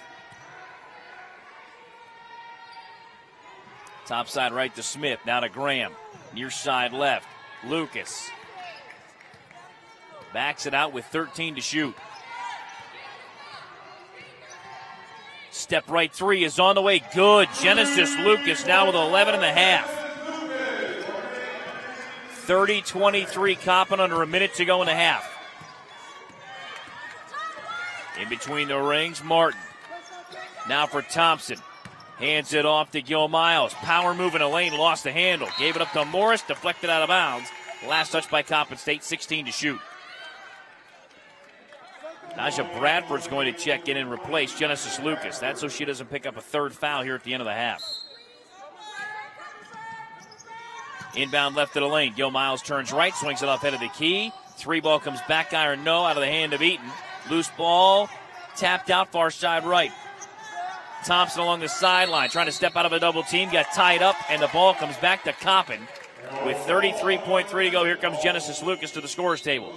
Top side right to Smith, now to Graham. Near side left, Lucas. Backs it out with 13 to shoot. Step right 3 is on the way. Good. Genesis Lucas now with 11 and a half. 30-23 Coppin, under a minute to go in the half. In between the rings, Martin. Now for Thompson. Hands it off to Gil Miles. Power move in the lane, lost the handle. Gave it up to Morris, deflected out of bounds. Last touch by Coppin State, 16 to shoot. Naja Bradford's going to check in and replace Genesis Lucas. That's so she doesn't pick up a third foul here at the end of the half. Inbound left of the lane. Gil Miles turns right, swings it off head of the key. 3 ball comes back iron, no, out of the hand of Eaton. Loose ball, tapped out far side right. Thompson along the sideline, trying to step out of a double team, got tied up, and the ball comes back to Coppin. With 33.3 to go, here comes Genesis Lucas to the scorer's table.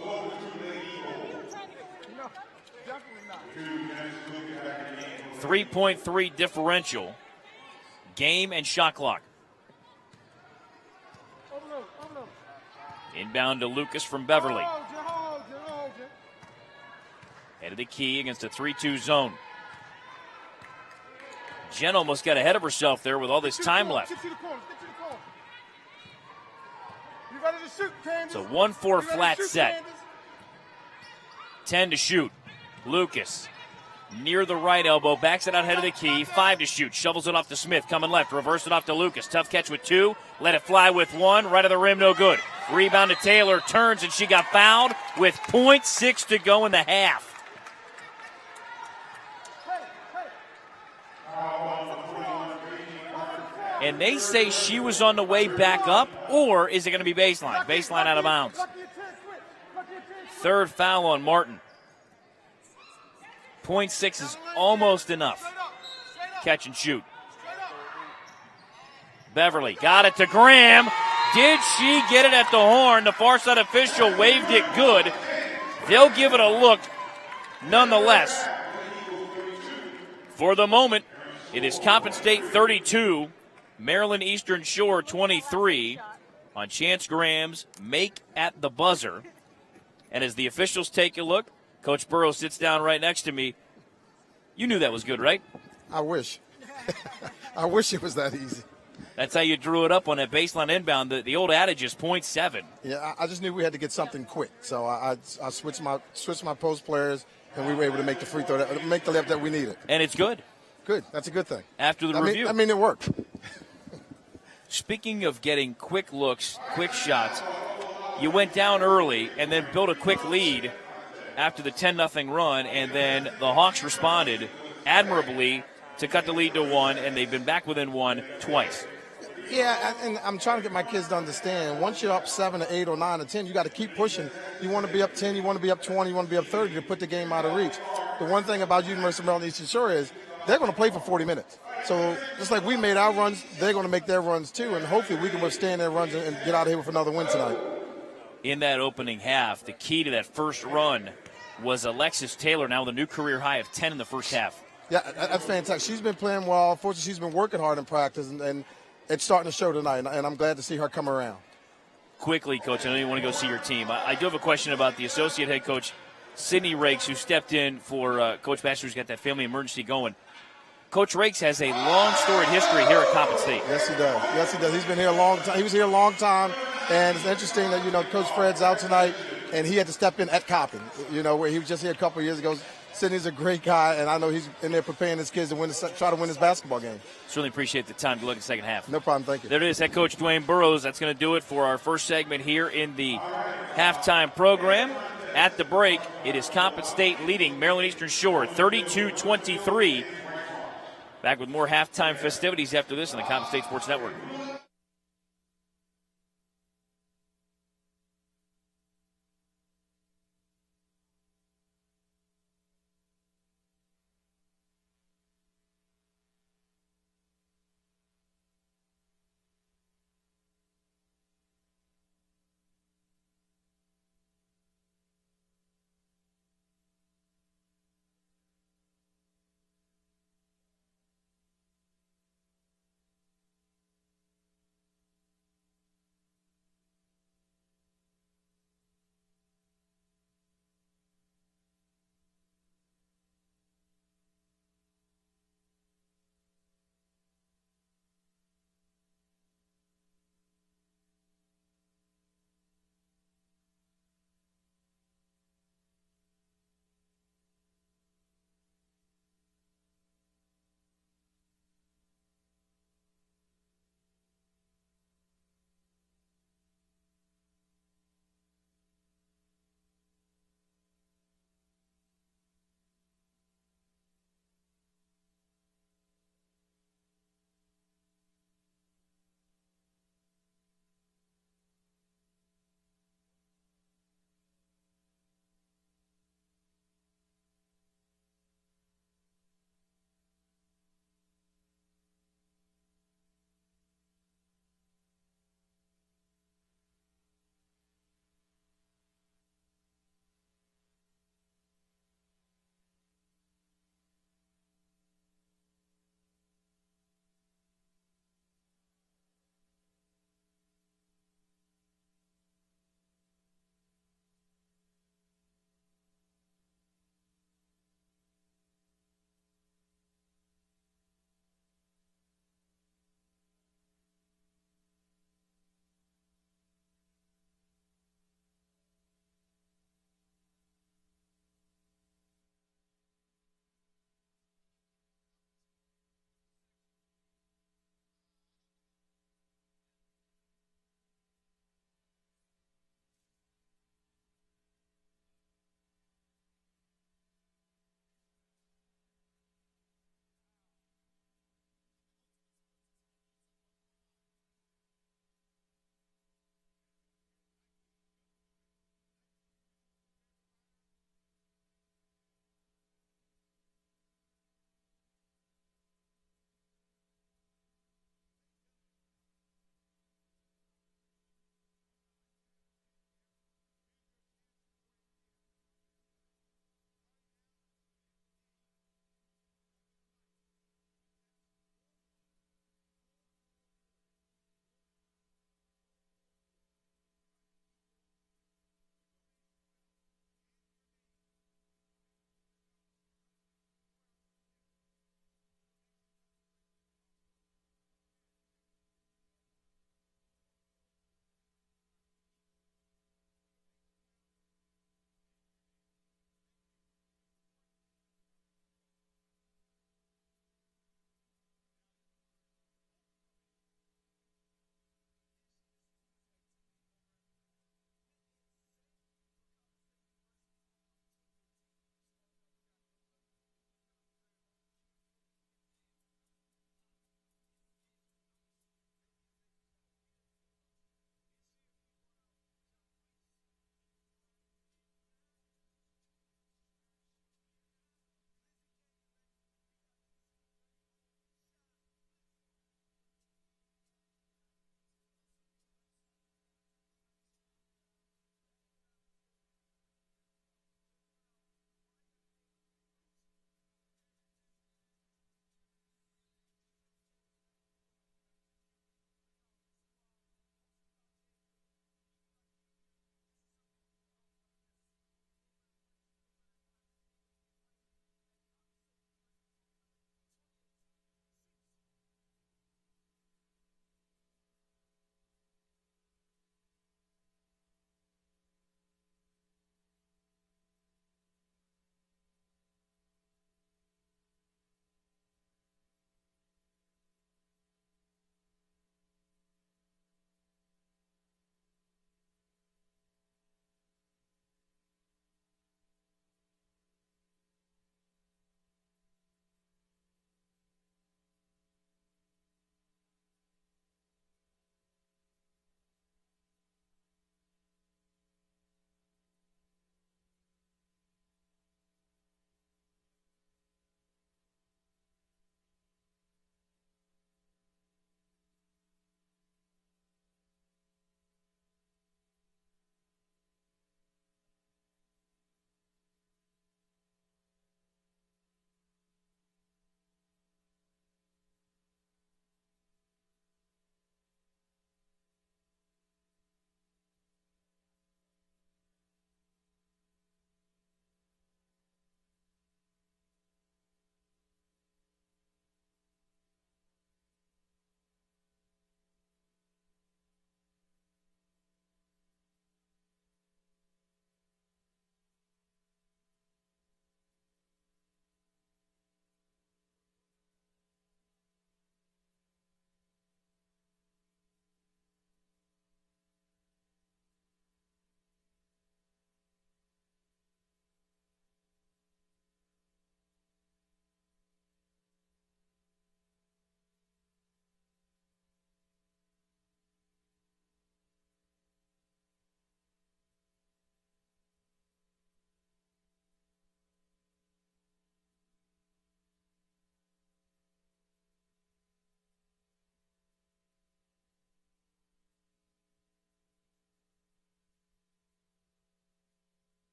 3.3 differential. Game and shot clock. Inbound to Lucas from Beverly. Head of the key against a 3-2 zone. Jen almost got ahead of herself there with all this time left. Get to the corner. Get to the corner. You ready to shoot, Candace? It's a 1-4 You ready to flat shoot, set. Candace? 10 to shoot. Lucas near the right elbow, backs it out head of the key. 5 to shoot, shovels it off to Smith, coming left, reverse it off to Lucas. Tough catch with 2, let it fly with 1, right of the rim, no good. Rebound to Taylor, turns, and she got fouled with .6 to go in the half. And they say she was on the way back up, or is it going to be baseline? Baseline out of bounds. Third foul on Martin. .6 is almost enough. Catch and shoot. Beverly got it to Graham. Did she get it at the horn? The far side official waved it good. They'll give it a look nonetheless. For the moment, it is Coppin State 32, Maryland Eastern Shore 23 on Chance Graham's make at the buzzer. And as the officials take a look, Coach Burrow sits down right next to me. You knew that was good, right? I wish. I wish it was that easy. That's how you drew it up on that baseline inbound. The old adage is .7. Yeah, I just knew we had to get something quick. So I switched my post players, and we were able to make the free throw, make the layup that we needed. And it's good. Good. That's a good thing. After the review. I mean, it worked. Speaking of getting quick looks, quick shots, you went down early and then built a quick lead after the 10-0 run, and then the Hawks responded admirably to cut the lead to 1, and they've been back within 1 twice. Yeah, and I'm trying to get my kids to understand, once you're up 7 or 8 or 9 or 10, you got to keep pushing. You want to be up 10, you want to be up 20, you want to be up 30 to put the game out of reach. The one thing about University of Maryland Eastern Shore is they're going to play for 40 minutes. So just like we made our runs, they're going to make their runs too, and hopefully we can withstand their runs and get out of here with another win tonight. In that opening half, the key to that first run was Alexis Taylor, now with a new career high of 10 in the first half. Yeah, that's fantastic. She's been playing well. Fortunately, she's been working hard in practice, and it's starting to show tonight, and I'm glad to see her come around. Quickly, Coach, I know you want to go see your team. I do have a question about the associate head coach, Sydney Rakes, who stepped in for Coach Baxter, who's got that family emergency going. Coach Rakes has a long storied history here at Coppin State. Yes, he does. Yes, he does. He's been here a long time. He was here a long time, and it's interesting that, Coach Fred's out tonight, and he had to step in at Coppin, where he was just here a couple of years ago. Sydney's a great guy, and I know he's in there preparing his kids to try to win this basketball game. Certainly appreciate the time. Good luck in the second half. No problem. Thank you. There it is, head coach Dwayne Burrows. That's going to do it for our first segment here in the halftime program. At the break, it is Coppin State leading Maryland Eastern Shore 32-23. Back with more halftime festivities after this on the Coppin State Sports Network.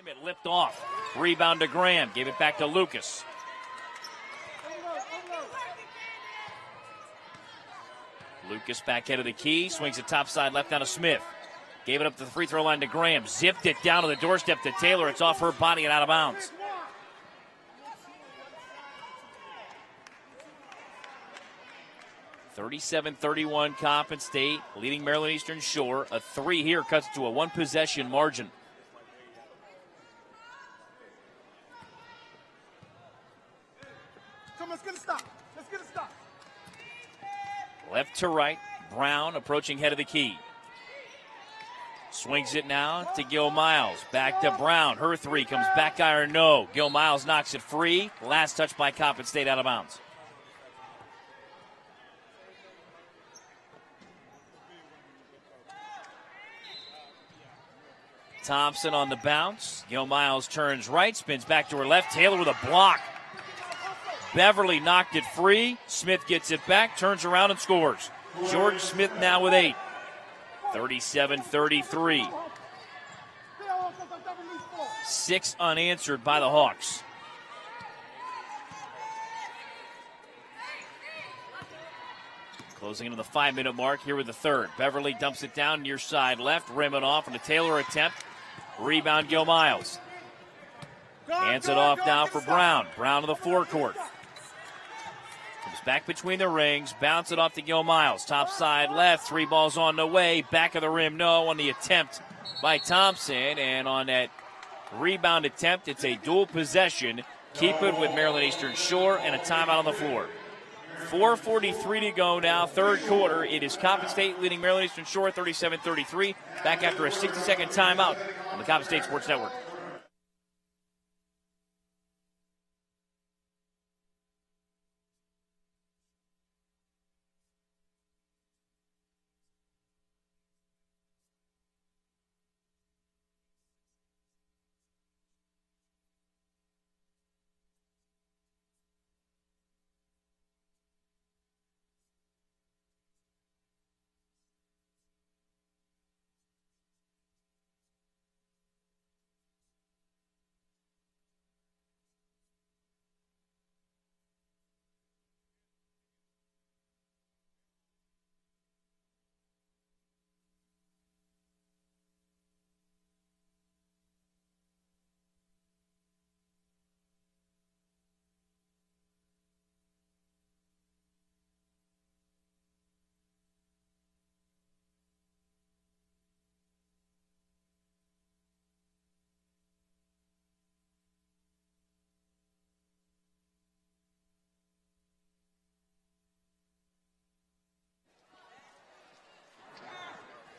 It lipped off. Rebound to Graham. Gave it back to Lucas. Lucas back head of the key. Swings it top side left down to Smith. Gave it up to the free throw line to Graham. Zipped it down to the doorstep to Taylor. It's off her body and out of bounds. (37-31) Coppin State leading Maryland Eastern Shore. A three here cuts to a one-possession margin. Come on, let's get a stop. Let's get a stop. Left to right. Brown approaching head of the key. Swings it now to Gil Miles. Back to Brown. Her three comes back iron no. Gil Miles knocks it free. Last touch by Coppin State out of bounds. Thompson on the bounce. Gil Miles turns right, spins back to her left. Taylor with a block. Beverly knocked it free. Smith gets it back, turns around and scores. Jordan Smith now with 8. 37-33. 6 unanswered by the Hawks. Closing into the 5-minute mark here with the third. Beverly dumps it down near side left, rimming off on a Taylor attempt. Rebound Gil Miles. Hands it off now for Brown. Brown to the forecourt. Comes back between the rings. Bounce it off to Gil Miles. Top side left. 3 balls on the way. Back of the rim, no on the attempt by Thompson. And on that rebound attempt, it's a dual possession. Keep it with Maryland Eastern Shore and a timeout on the floor. 4:43 to go now, third quarter. It is Coppin State leading Maryland Eastern Shore 37-33. Back after a 60-second timeout on the Coppin State Sports Network.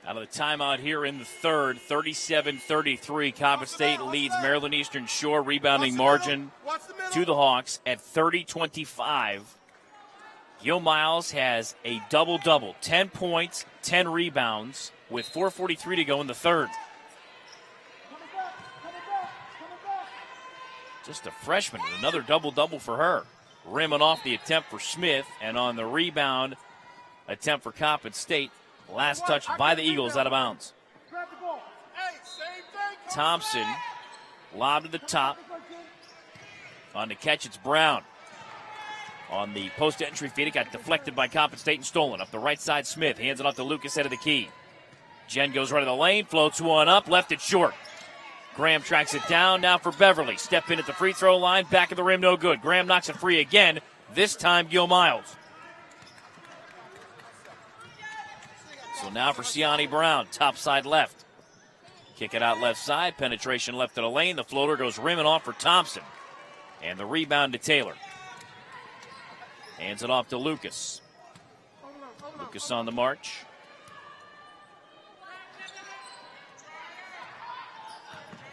Out of the timeout here in the third, 37-33. Coppin State leads Maryland Eastern Shore. Rebounding margin to the Hawks at 30-25. Gil Miles has a double-double, 10 points, 10 rebounds, with 4:43 to go in the third. Just a freshman, another double-double for her. Rimming off the attempt for Smith, and on the rebound attempt for Coppin State. Last touch by the Eagles out of bounds. Thompson, lob to the top. On the catch, it's Brown. On the post-entry feed, it got deflected by Coppin State and stolen. Up the right side, Smith hands it off to Lucas, head of the key. Jen goes right of the lane, floats one up, left it short. Graham tracks it down, now for Beverly. Step in at the free throw line, back of the rim, no good. Graham knocks it free again, this time Gil Miles. So now for Siani Brown, top side left. Kick it out left side, penetration left of the lane. The floater goes rimming off for Thompson. And the rebound to Taylor. Hands it off to Lucas. Lucas on the march.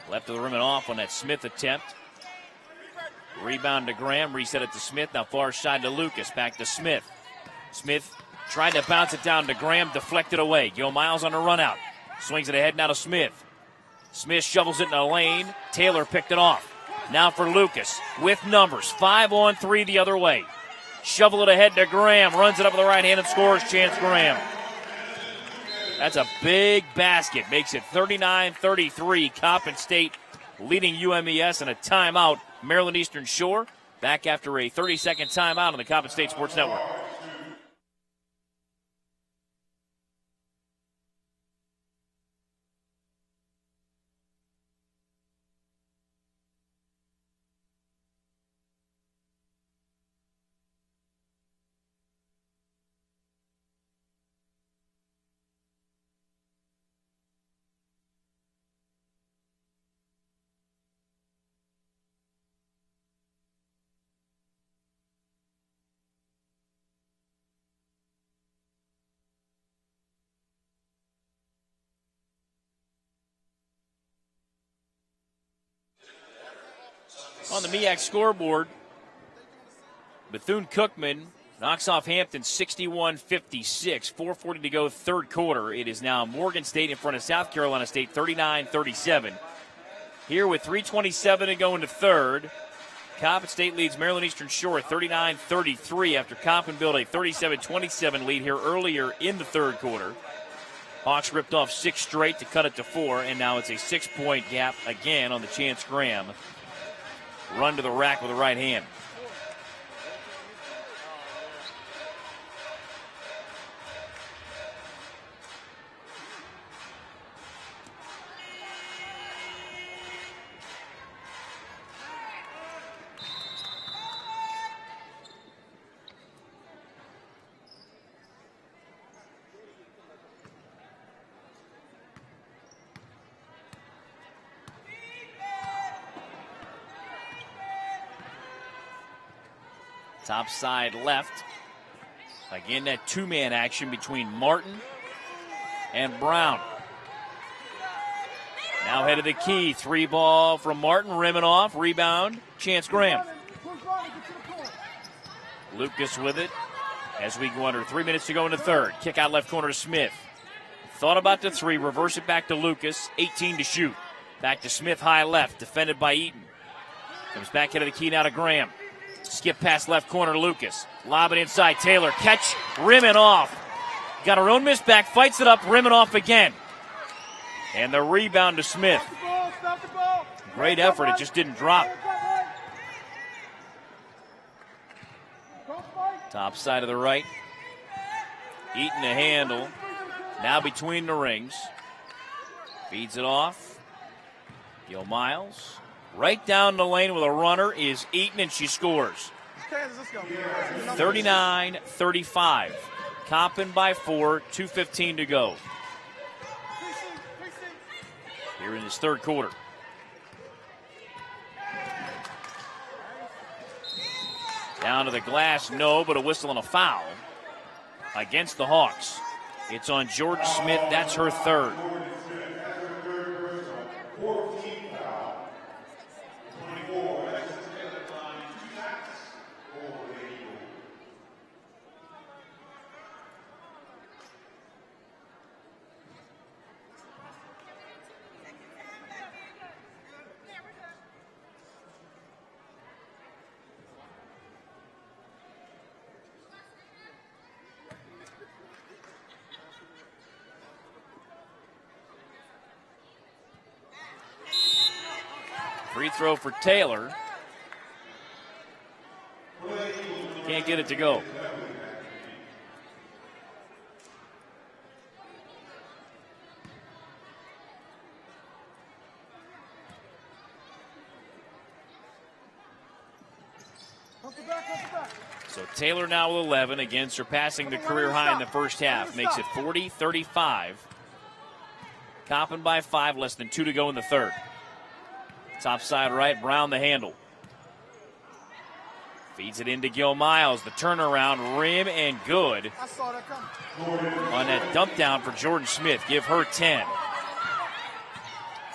Left of the rim and off on that Smith attempt. Rebound to Graham, reset it to Smith. Now far side to Lucas, back to Smith. Smith tried to bounce it down to Graham, deflected away. Gil Miles on a run out. Swings it ahead now to Smith. Smith shovels it in the lane. Taylor picked it off. Now for Lucas with numbers. 5-on-3 the other way. Shovel it ahead to Graham. Runs it up with the right hand and scores. Chance Graham. That's a big basket. Makes it 39-33. Coppin State leading UMES in a timeout. Maryland Eastern Shore back after a 30-second timeout on the Coppin State Sports Network. On the MEAC scoreboard, Bethune-Cookman knocks off Hampton 61-56. 4:40 to go, third quarter. It is now Morgan State in front of South Carolina State, 39-37. Here with 3:27 to go into third, Coppin State leads Maryland Eastern Shore 39-33 after Coppin built a 37-27 lead here earlier in the third quarter. Hawks ripped off 6 straight to cut it to 4, and now it's a 6-point gap again on the Chance Graham run to the rack with the right hand. Top side left. Again, that two-man action between Martin and Brown. Now head of the key. 3-ball from Martin. Rimming off. Rebound. Chance Graham. Lucas with it as we go under 3 minutes to go in the third. Kick out left corner to Smith. Thought about the 3. Reverse it back to Lucas. 18 to shoot. Back to Smith high left. Defended by Eaton. Comes back head of the key now to Graham. Skip past left corner, Lucas. Lob it inside, Taylor. Catch, rimming off. Got her own miss back, fights it up, rimming off again. And the rebound to Smith. Great effort, it just didn't drop. Top side of the right. Eaton the handle. Now between the rings. Feeds it off. Gil Miles. Right down the lane with a runner is Eaton, and she scores. 39-35. Coppin by 4, 2:15 to go. Here in this third quarter. Down to the glass, no, but a whistle and a foul against the Hawks. It's on Jordan Smith, that's her third. Free throw for Taylor. Can't get it to go. So Taylor now with 11, again surpassing the career high in the first half. Makes it 40-35. Coppin by 5, less than 2 to go in the third. Top side right, Brown the handle. Feeds it into Gil Miles. The turnaround, rim, and good. I saw that coming. On that dump down for Jordan Smith. Give her 10.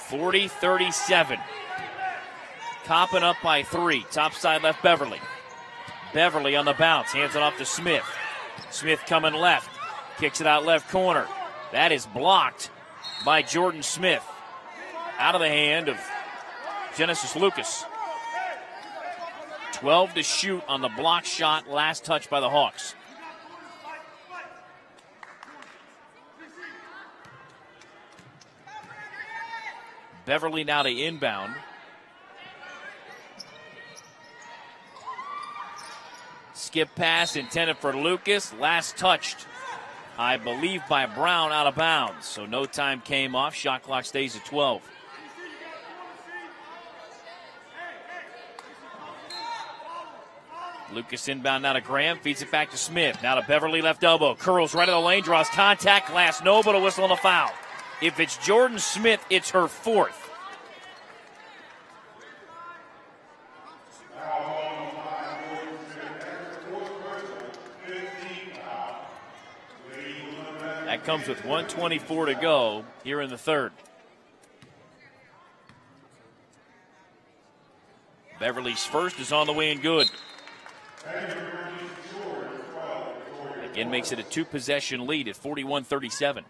40-37. Coppin up by 3. Top side left, Beverly. Beverly on the bounce. Hands it off to Smith. Smith coming left. Kicks it out left corner. That is blocked by Jordan Smith. Out of the hand of Genesis Lucas. 12 to shoot on the block shot, last touch by the Hawks. Beverly now to inbound. skip pass intended for Lucas. Last touched, I believe, by Brown out of bounds. So no time came off. Shot clock stays at 12. Lucas inbound now to Graham. Feeds it back to Smith. Now to Beverly, left elbow. Curls right of the lane. Draws contact. Last no, but a whistle and a foul. If it's Jordan Smith, it's her fourth. That comes with 1:24 to go here in the third. Beverly's first is on the way and good. Again, makes it a two-possession lead at 41-37.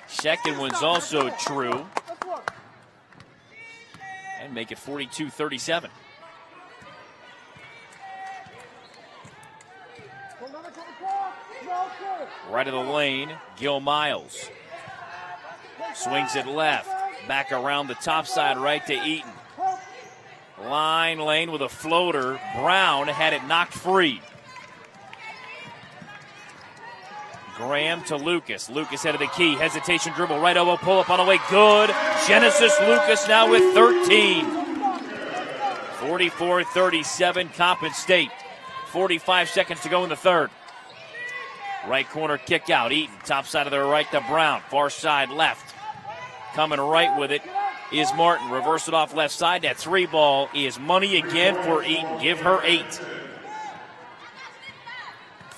Second one's also true. And make it 42-37. Right of the lane, Gil Miles. Swings it left. Back around the top side right to Eaton. Line lane with a floater. Brown had it knocked free. Graham to Lucas. Lucas head of the key. Hesitation dribble. Right elbow pull up on the way. Good. Genesis Lucas now with 13. 44-37 Coppin State. 45 seconds to go in the third. Right corner kick out. Eaton. Top side of the right to Brown. Far side left. Coming right with it is Martin. Reverse it off left side. That three ball is money again for Eaton. Give her 8.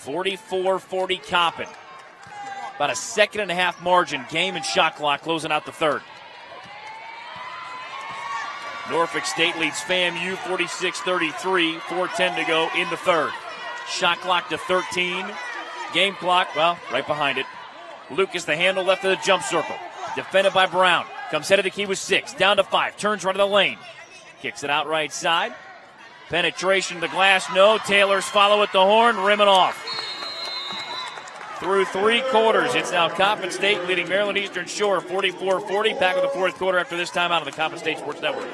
44-40 Coppin. About a second and a half margin. Game and shot clock closing out the third. Norfolk State leads FAMU 46-33. 4:10 to go in the third. Shot clock to 13. Game clock, well, right behind it. Lucas, the handle left of the jump circle. Defended by Brown. Comes head of the key with 6. Down to 5. Turns right of the lane. Kicks it out right side. Penetration to the glass. No. Taylor's follow at the horn. Rim it off. Through 3 quarters, it's now Coppin State leading Maryland Eastern Shore 44-40. Back with the fourth quarter after this time out of the Coppin State Sports Network.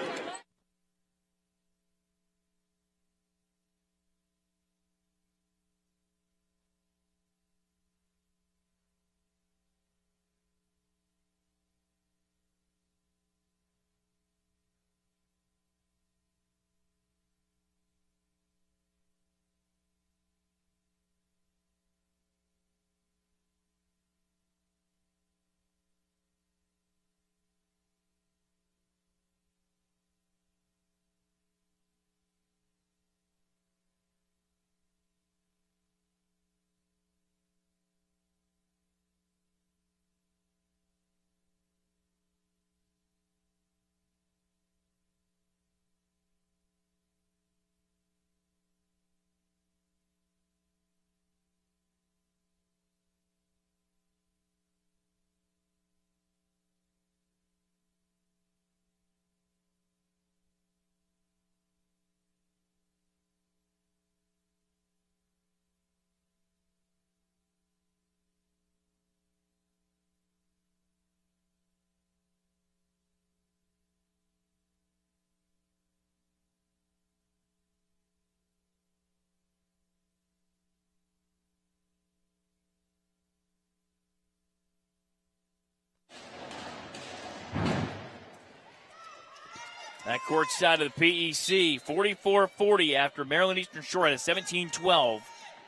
That court side of the PEC, 44-40 after Maryland Eastern Shore had a 17-12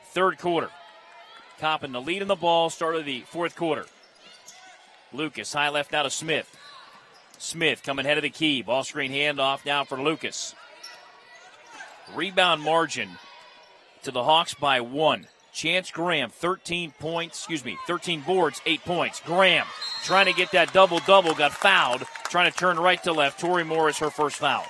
third quarter. Coppin the lead in the ball, start of the fourth quarter. Lucas, high left now to Smith. Smith coming head of the key. Ball screen handoff now for Lucas. Rebound margin to the Hawks by 1. Chance Graham, 13 boards, 8 points. Graham trying to get that double-double, got fouled, trying to turn right to left. Tori Morris, her first foul.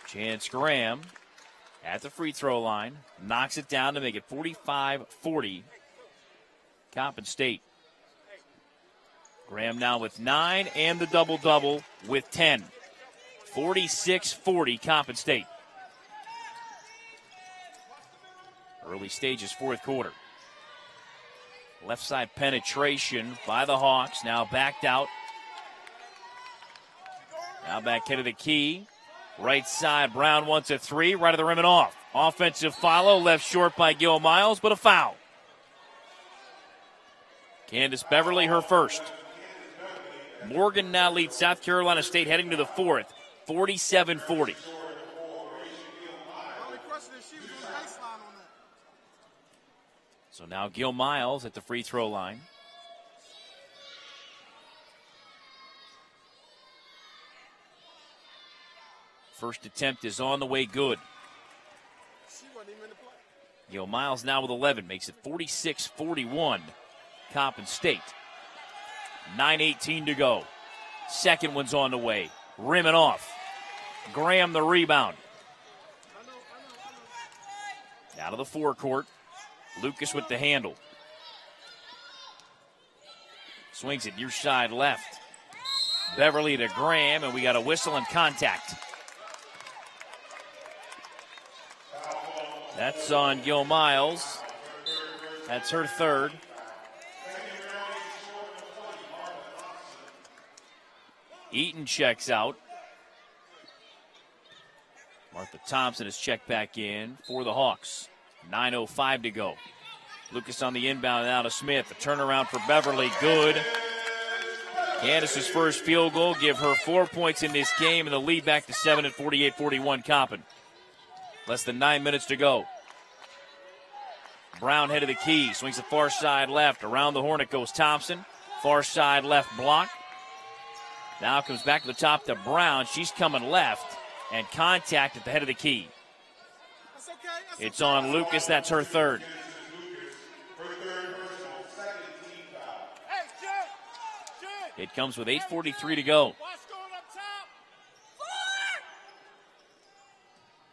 Chance Graham at the free throw line, knocks it down to make it 45-40 Coppin State. Graham now with 9 and the double-double with 10. 46-40 Coppin State. Early stages, fourth quarter. Left side penetration by the Hawks. Now backed out. Now back into the key. Right side, Brown wants a three. Right of the rim and off. Offensive follow, left short by Gil Miles, but a foul. Candace Beverly, her first. Morgan now leads South Carolina State heading to the fourth, 47-40. So now Gil Miles at the free throw line. First attempt is on the way, good. Gil Miles now with 11, makes it 46-41. Coppin State. 9:18 to go. Second one's on the way. Rim and off. Graham the rebound. Out of the forecourt. Lucas with the handle. Swings it near side left. Beverly to Graham, and we got a whistle and contact. That's on Gil Miles. That's her third. Eaton checks out. Martha Thompson has checked back in for the Hawks. 9:05 to go. Lucas on the inbound now to Smith. A turnaround for Beverly, good. Candace's first field goal, give her 4 points in this game, and the lead back to 7 at 48-41 Coppin. Less than 9 minutes to go. Brown head of the key, swings the far side left. Around the horn it goes Thompson. Far side left block. Now comes back to the top to Brown. She's coming left, and contact at the head of the key. It's on Lucas. That's her third. It comes with 8:43 to go.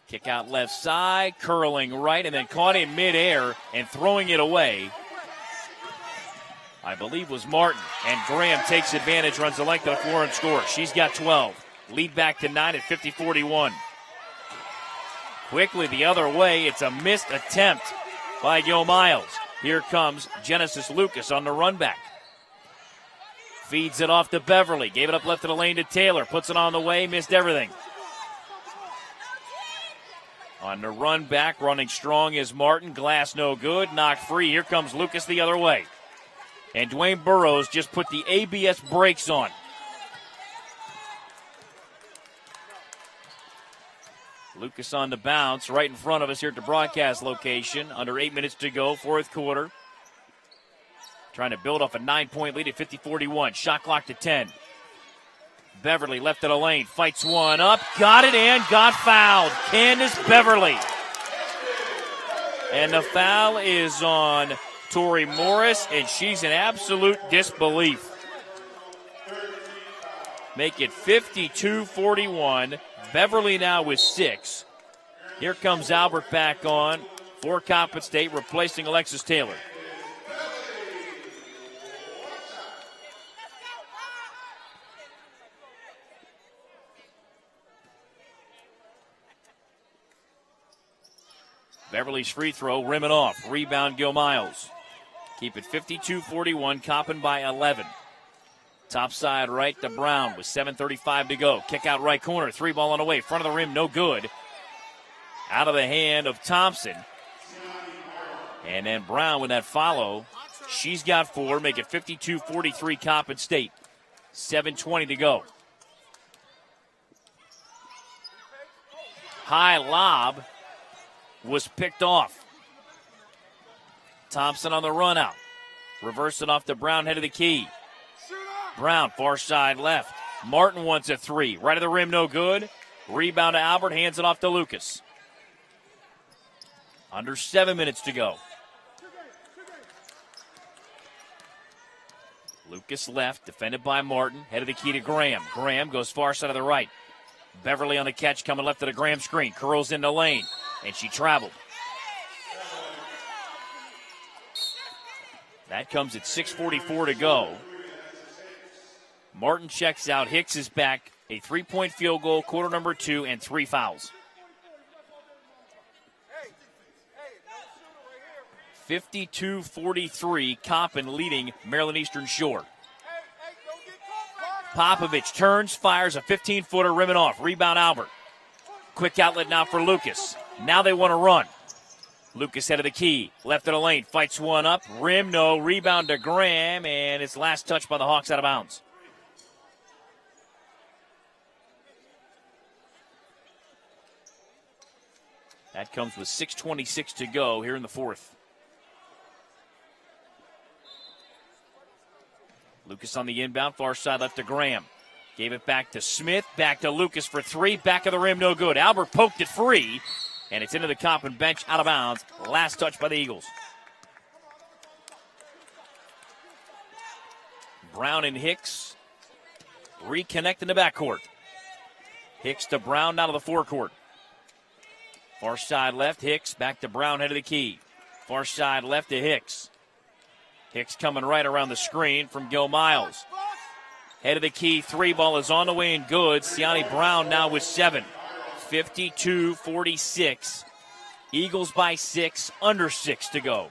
Kick out left side, curling right, and then caught in midair and throwing it away, I believe was Martin. And Graham takes advantage, runs the length of the floor and scores. She's got 12. Lead back to 9 at 50-41. Quickly the other way, it's a missed attempt by Gil Miles. Here comes Genesis Lucas on the run back. Feeds it off to Beverly. Gave it up left of the lane to Taylor. Puts it on the way, missed everything. On the run back, running strong is Martin. Glass no good, knocked free. Here comes Lucas the other way. And Dwayne Burrows just put the ABS brakes on. Lucas on the bounce right in front of us here at the broadcast location. Under 8 minutes to go, fourth quarter. Trying to build off a 9-point lead at 50-41. Shot clock to 10. Beverly left of the lane, fights one up, got it and got fouled. Candace Beverly. And the foul is on Tori Morris, and she's in absolute disbelief. Make it 52-41. Beverly now with 6. Here comes Albert back on for Coppin State, replacing Alexis Taylor. Beverly's free throw, rim it off. Rebound, Gil Miles. Keep it 52-41, Coppin by 11. Top side right to Brown with 7:35 to go. Kick out right corner, three ball on the way. Front of the rim, no good. Out of the hand of Thompson. And then Brown with that follow. She's got 4, make it 52-43 Coppin State. 7:20 to go. High lob was picked off. Thompson on the run out. Reverse it off to Brown, head of the key. Brown, far side left. Martin wants a 3. Right of the rim, no good. Rebound to Albert, hands it off to Lucas. Under 7 minutes to go. Lucas left, defended by Martin. Head of the key to Graham. Graham goes far side of the right. Beverly on the catch, coming left to the Graham screen. Curls in the lane, and she traveled. That comes at 6:44 to go. Martin checks out. Hicks is back. A 3-point field goal, quarter number 2, and 3 fouls. 52-43, Coppin leading Maryland Eastern Shore. Popovich turns, fires a 15-footer, rimming off. Rebound Albert. Quick outlet now for Lucas. Now they want to run. Lucas head of the key. Left of the lane. Fights one up. Rim, no. Rebound to Graham, and it's last touch by the Hawks out of bounds. That comes with 6:26 to go here in the fourth. Lucas on the inbound, far side left to Graham. Gave it back to Smith, back to Lucas for 3, back of the rim, no good. Albert poked it free, and it's into the Coppin bench, out of bounds. Last touch by the Eagles. Brown and Hicks reconnect in the backcourt. Hicks to Brown, now to the forecourt. Far side left, Hicks back to Brown, head of the key. Far side left to Hicks. Hicks coming right around the screen from Gil Miles. Head of the key, 3 ball is on the way and good. Siani Brown now with 7. 52-46. Eagles by 6, under 6 to go.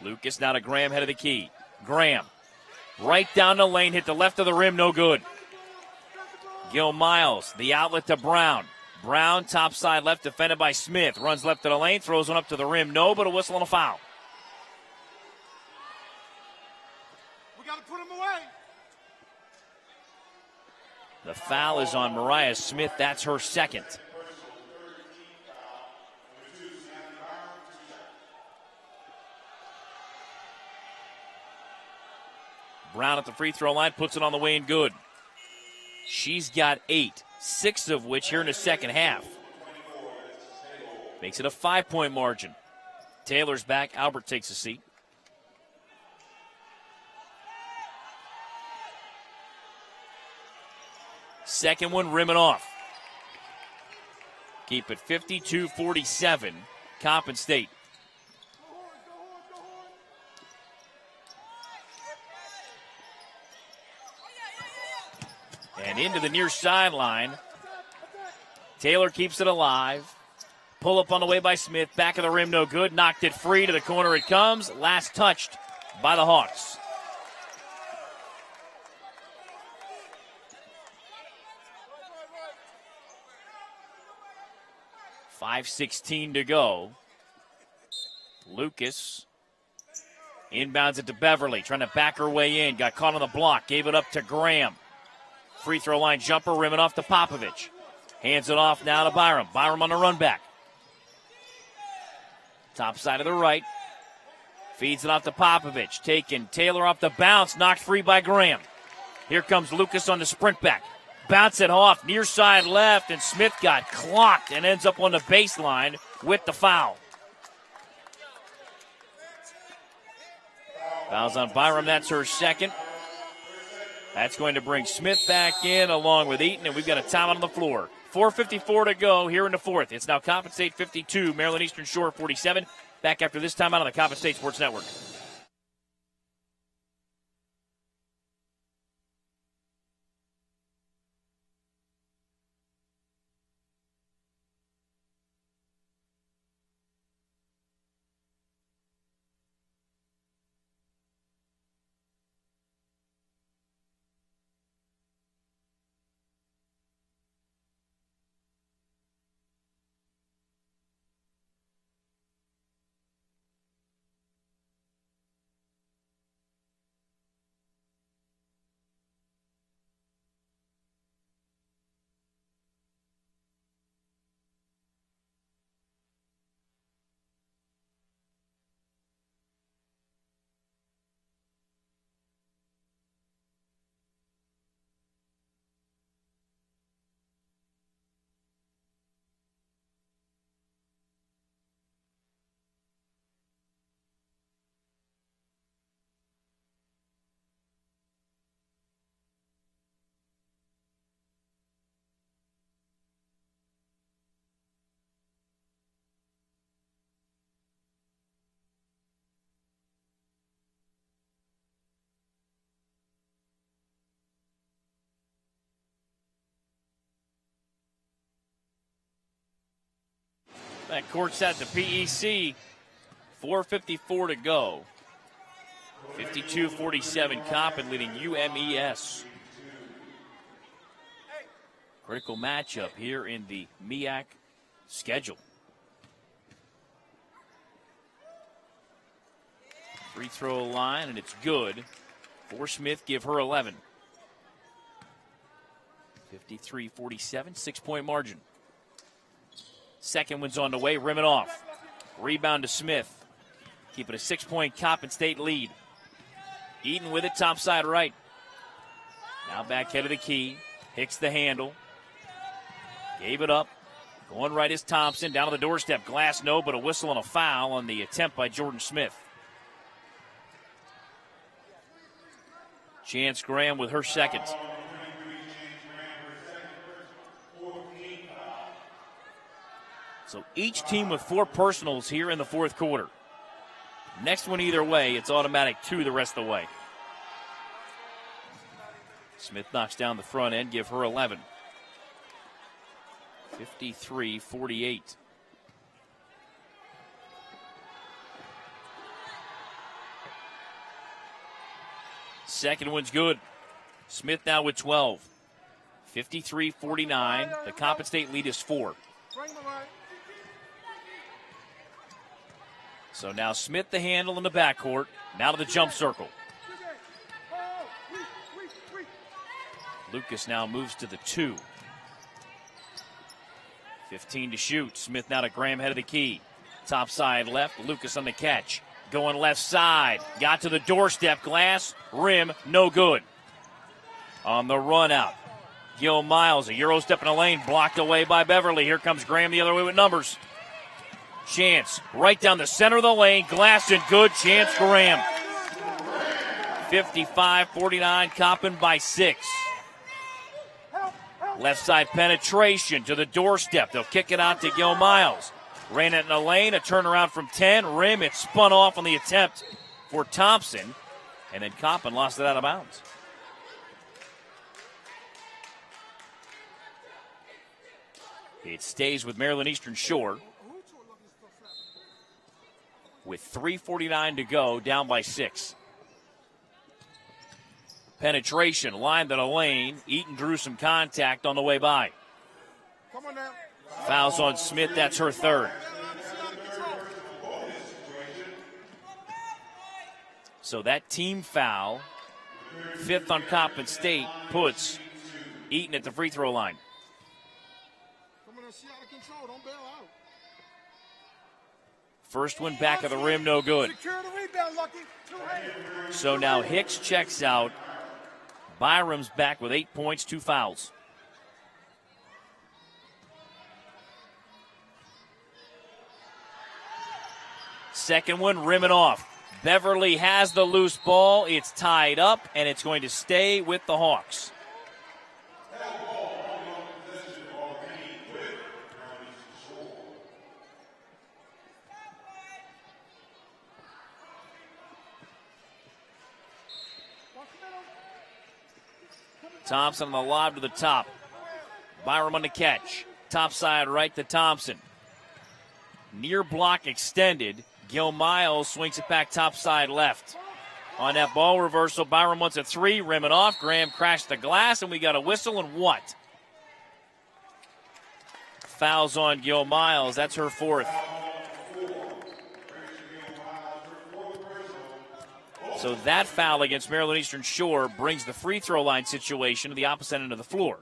Lucas now to Graham, head of the key. Graham, right down the lane, hit the left of the rim, no good. Gil Miles, the outlet to Brown. Brown, top side left, defended by Smith. Runs left of the lane, throws one up to the rim, no, but a whistle and a foul. We got to put him away. The foul is on Mariah Smith. That's her second. Brown at the free throw line, puts it on the way and good. She's got 8, 6 of which here in the second half. Makes it a 5-point margin. Taylor's back. Albert takes a seat. Second one rimming off. Keep it 52-47. Coppin State. And into the near sideline. Taylor keeps it alive. Pull up on the way by Smith. Back of the rim, no good. Knocked it free. To the corner it comes. Last touched by the Hawks. .5:16 to go. Lucas inbounds it to Beverly. Trying to back her way in. Got caught on the block. Gave it up to Graham. Free throw line jumper, rimming off to Popovich. Hands it off now to Byram. Byram on the run back. Top side of the right. Feeds it off to Popovich. Taken Taylor off the bounce. Knocked free by Graham. Here comes Lucas on the sprint back. Bounce it off. Near side left. And Smith got clocked and ends up on the baseline with the foul. Fouls on Byram. That's her second. That's going to bring Smith back in along with Eaton, and we've got a timeout on the floor. 4:54 to go here in the fourth. It's now Coppin State 52, Maryland Eastern Shore 47. Back after this timeout on the Coppin State Sports Network. That court set to PEC. 4:54 to go. 52-47 Coppin leading UMES. Critical matchup here in the MEAC schedule. Free throw line, and it's good for Smith. Give her 11. 53-47, 6-point margin. Second one's on the way, rim it off. Rebound to Smith. Keep it a 6-point Coppin State lead. Eaton with it, top side right. Now back head of the key. Hicks the handle. Gave it up. Going right is Thompson. Down to the doorstep. Glass no, but a whistle and a foul on the attempt by Jordan Smith. Chance Graham with her second. So each team with 4 personals here in the fourth quarter. Next one either way, it's automatic 2 the rest of the way. Smith knocks down the front end, give her 11. 53-48. Second one's good. Smith now with 12. 53-49. The Coppin State lead is 4. So now Smith the handle in the backcourt. Now to the jump circle. Lucas now moves to the 2. 15 to shoot. Smith now to Graham, head of the key. Top side left. Lucas on the catch. Going left side. Got to the doorstep. Glass. Rim. No good. On the run out. Gil Miles. A Euro step in the lane. Blocked away by Beverly. Here comes Graham the other way with numbers. Chance. Right down the center of the lane. Glass and good. Chance Graham. 55-49. Coppin by 6. Left side penetration to the doorstep. They'll kick it out to Gil Miles. Ran it in the lane, a turnaround from 10. Rim, it spun off on the attempt for Thompson. And then Coppin lost it out of bounds. It stays with Maryland Eastern Shore. With 3:49 to go, down by 6. Penetration, lined in a lane. Eaton drew some contact on the way by. Come on now. Fouls on Smith, that's her 3rd. So that team foul, 5th on Coppin State, puts Eaton at the free throw line. Come on now, she out of control. Don't bail out. First one back of the rim, no good. Secure the rebound, Lucky. 2 hands. So now Hicks checks out. Byram's back with 8 points, 2 fouls. Second one, rim it off. Beverly has the loose ball. It's tied up, and it's going to stay with the Hawks. Thompson on the lob to the top. Byram on the catch. Top side right to Thompson. Near block extended. Gil Miles swings it back top side left. On that ball reversal, Byram wants a 3. Rim it off. Graham crashed the glass, and we got a whistle, and what? Fouls on Gil Miles. That's her 4th. So that foul against Maryland Eastern Shore brings the free throw line situation to the opposite end of the floor.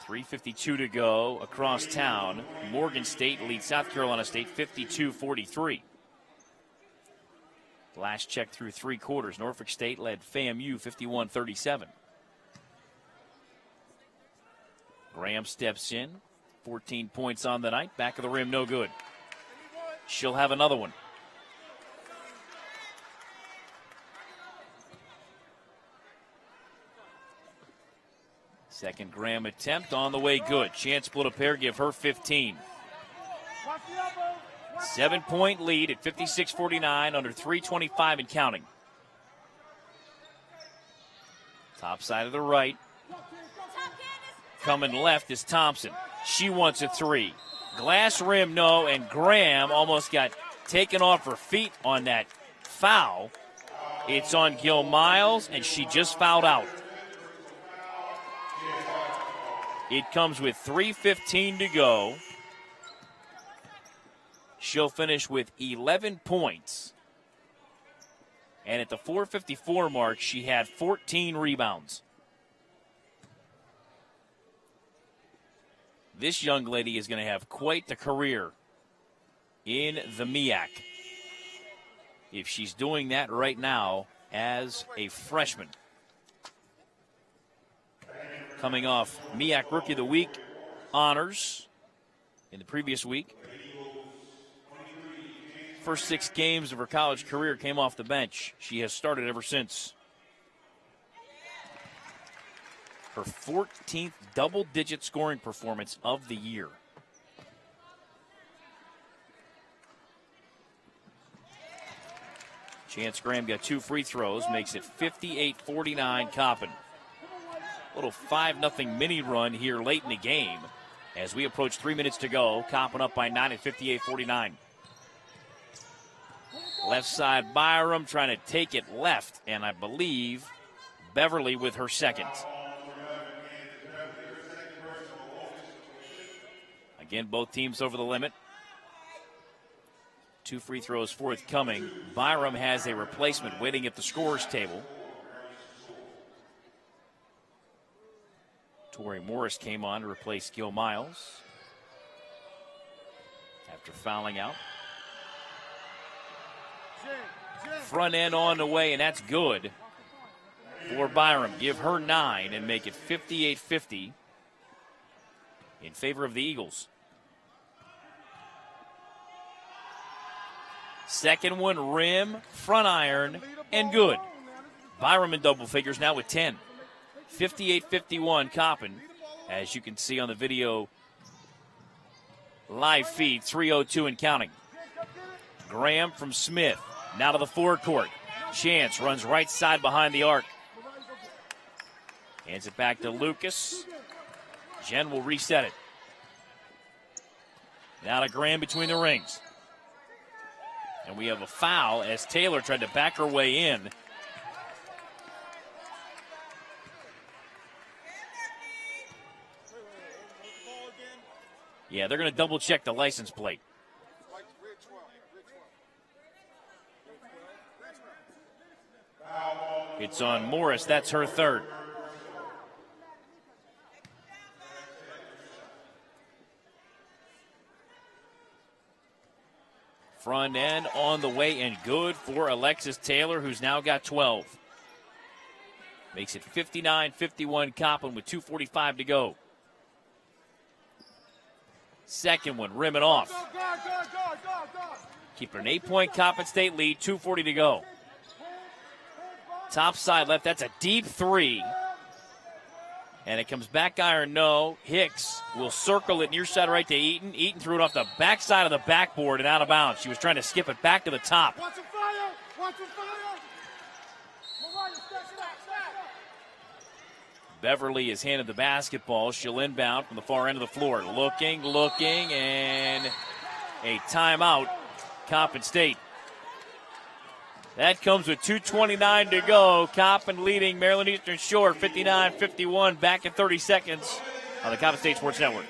3:52 to go across town. Morgan State leads South Carolina State 52-43. Last check through 3 quarters. Norfolk State led FAMU 51-37. Graham steps in. 14 points on the night. Back of the rim, no good. She'll have another one. Second Graham attempt on the way, good. Chance split a pair, give her 15. 7-point lead at 56-49, under 3:25 and counting. Top side of the right. Coming left is Thompson. She wants a 3. Glass rim, no, and Graham almost got taken off her feet on that foul. It's on Gil Miles, and she just fouled out. It comes with 3:15 to go. She'll finish with 11 points. And at the 4:54 mark, she had 14 rebounds. This young lady is going to have quite the career in the MEAC if she's doing that right now as a freshman. Coming off MEAC Rookie of the Week honors in the previous week. First 6 games of her college career came off the bench. She has started ever since. Her 14th double-digit scoring performance of the year. Chance Graham got 2 free throws, makes it 58-49 Coppin. Little 5-0 mini run here late in the game as we approach 3 minutes to go. Coppin up by 9 at 58-49. Left side Byram trying to take it left, and I believe Beverly with her second. Again, both teams over the limit. 2 free throws forthcoming. Byram has a replacement waiting at the scorer's table. Tori Morris came on to replace Gil Miles after fouling out. Front end on the way, and that's good for Byram. Give her 9 and make it 58-50 in favor of the Eagles. Second one, rim, front iron, and good. Byram in double figures now with 10. 58-51 Coppin. As you can see on the video live feed, 3:02 and counting. Graham from Smith. Now to the forecourt. Chance runs right side behind the arc. Hands it back to Lucas. Jen will reset it. Now to Graham between the rings. And we have a foul as Taylor tried to back her way in. Yeah, they're going to double check the license plate. It's on Morris. That's her third. Front end on the way and good for Alexis Taylor, who's now got 12. Makes it 59-51 Coppin with 2:45 to go. Second one, rim it off. Keeping an 8-point Coppin State lead, 2:40 to go. Top side left, that's a deep 3. And it comes back iron, no. Hicks will circle it near side right to Eaton. Eaton threw it off the backside of the backboard and out of bounds. She was trying to skip it back to the top. Beverly is handed the basketball. She'll inbound from the far end of the floor. Looking, and a timeout, Coppin State. That comes with 2:29 to go. Coppin leading Maryland Eastern Shore 59-51. Back in 30 seconds on the Coppin State Sports Network.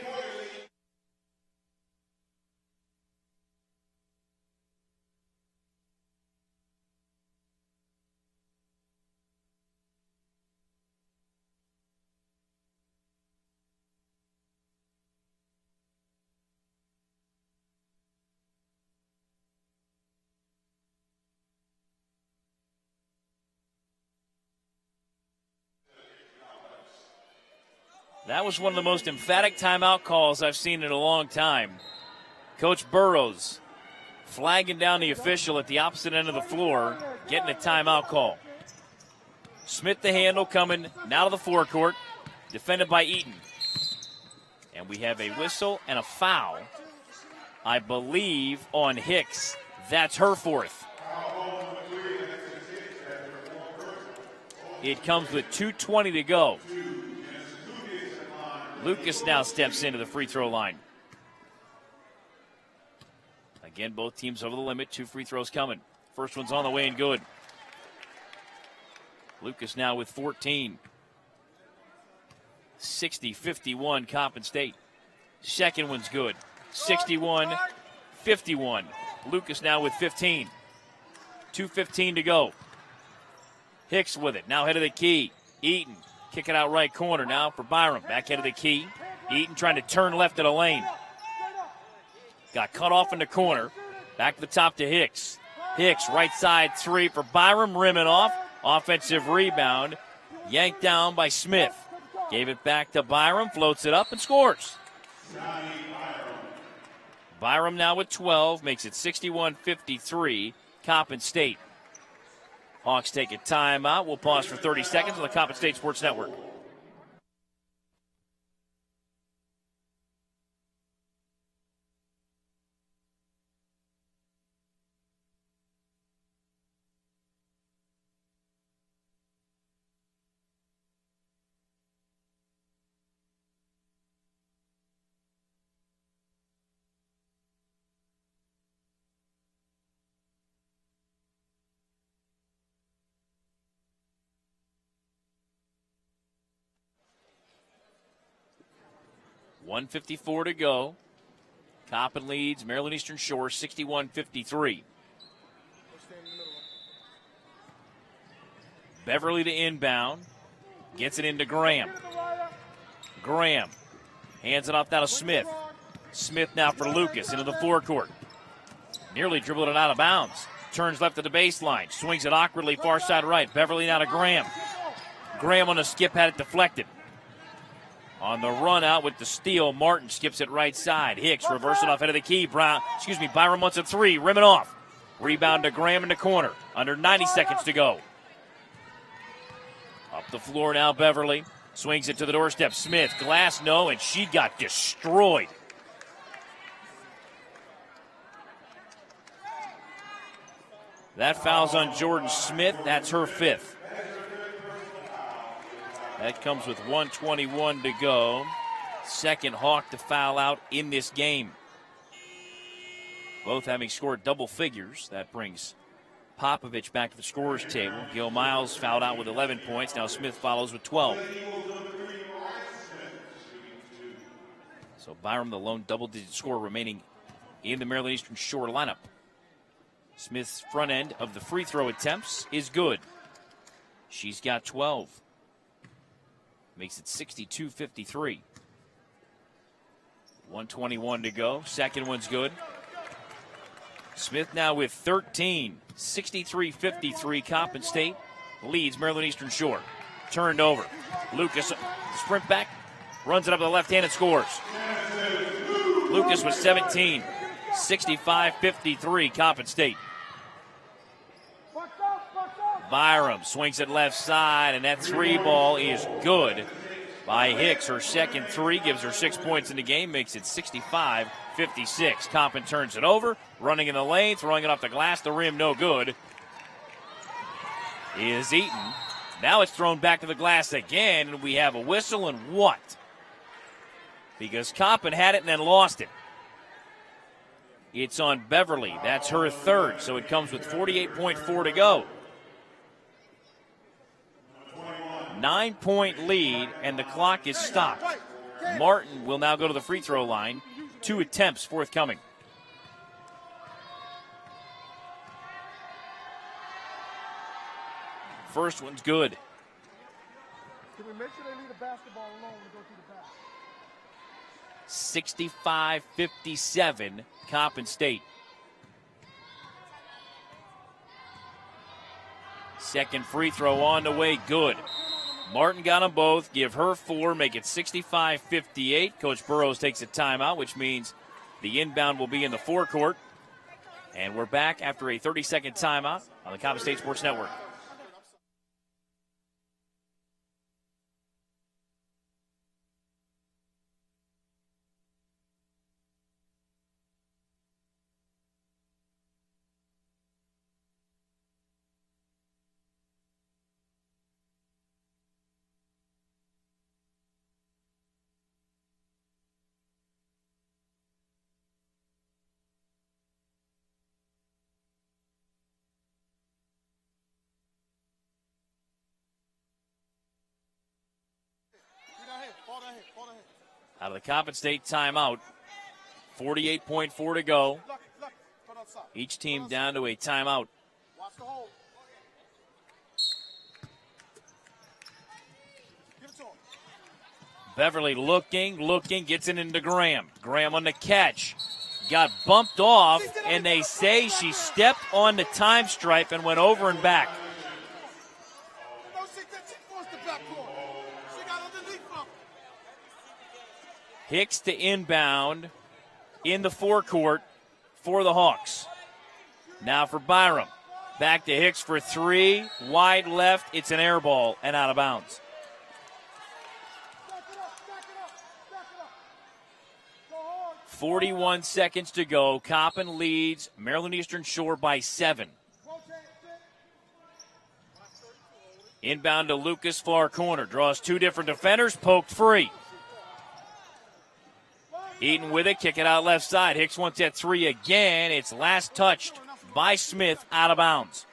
That was one of the most emphatic timeout calls I've seen in a long time. Coach Burrows flagging down the official at the opposite end of the floor, getting a timeout call. Smith the handle coming now to the forecourt, defended by Eaton. And we have a whistle and a foul, I believe, on Hicks. That's her fourth. It comes with 2:20 to go. Lucas now steps into the free throw line. Again, both teams over the limit. 2 free throws coming. First one's on the way and good. Lucas now with 14. 60-51 Coppin State. Second one's good. 61-51. Lucas now with 15. 2:15 to go. Hicks with it. Now head of the key. Eaton. Kick it out right corner now for Byram. Back head of the key. Eaton trying to turn left of the lane. Got cut off in the corner. Back to the top to Hicks. Hicks, right side 3 for Byram. Rimming off. Offensive rebound. Yanked down by Smith. Gave it back to Byram. Floats it up and scores. Byram now with 12. Makes it 61-53. Coppin State. Hawks take a timeout. We'll pause for 30 seconds on the Coppin State Sports Network. .154 to go. Coppin leads Maryland Eastern Shore 61-53. Beverly to inbound. Gets it into Graham. Graham hands it off down to Smith. Smith now for Lucas into the forecourt. Nearly dribbled it out of bounds. Turns left to the baseline. Swings it awkwardly far side right. Beverly now to Graham. Graham on a skip had it deflected. On the run out with the steal, Martin skips it right side. Hicks reversing off head of the key. Byram wants a 3, rimming off. Rebound to Graham in the corner. Under 90 seconds to go. Up the floor now, Beverly. Swings it to the doorstep. Smith, glass no, and she got destroyed. That foul's on Jordan Smith. That's her 5th. That comes with 1:21 to go. Second Hawk to foul out in this game. Both having scored double figures. That brings Popovich back to the scorer's table. Gil Miles fouled out with 11 points. Now Smith follows with 12. So Byram, the lone double-digit scorer remaining in the Maryland Eastern Shore lineup. Smith's front end of the free throw attempts is good. She's got 12. Makes it 62-53. 1:21 to go. Second one's good. Smith now with 13. 63-53. Coppin State leads Maryland Eastern Shore. Turned over. Lucas, sprint back, runs it up to the left hand and scores. Lucas with 17. 65-53. Coppin State. Byram swings it left side, and that 3 ball is good by Hicks. Her second 3 gives her 6 points in the game, makes it 65-56. Coppin turns it over, running in the lane, throwing it off the glass, the rim no good. Is Eaton. Now it's thrown back to the glass again, and we have a whistle, and what? Because Coppin had it and then lost it. It's on Beverly. That's her 3rd, so it comes with 48.4 to go. 9-point lead, and the clock is stopped. Martin will now go to the free throw line. 2 attempts forthcoming. First one's good. Can we make sure they leave the basketball alone when we go through the pass? 65-57, Coppin State. Second free throw on the way, good. Martin got them both, give her 4, make it 65-58. Coach Burrows takes a timeout, which means the inbound will be in the forecourt. And we're back after a 30-second timeout on the Coppin State Sports Network. Out of the Coppin State timeout. 48.4 to go. Each team down to a timeout. Beverly looking, gets it into Graham. Graham on the catch. Got bumped off, and they say she stepped on the time stripe and went over and back. Hicks to inbound in the forecourt for the Hawks. Now for Byram. Back to Hicks for three. Wide left. It's an air ball and out of bounds. .41 seconds to go. Coppin leads Maryland Eastern Shore by 7. Inbound to Lucas, far corner. Draws two different defenders. Poked free. Eaton with it. Kick it out left side. Hicks wants that three again. It's last touched by Smith, out of bounds.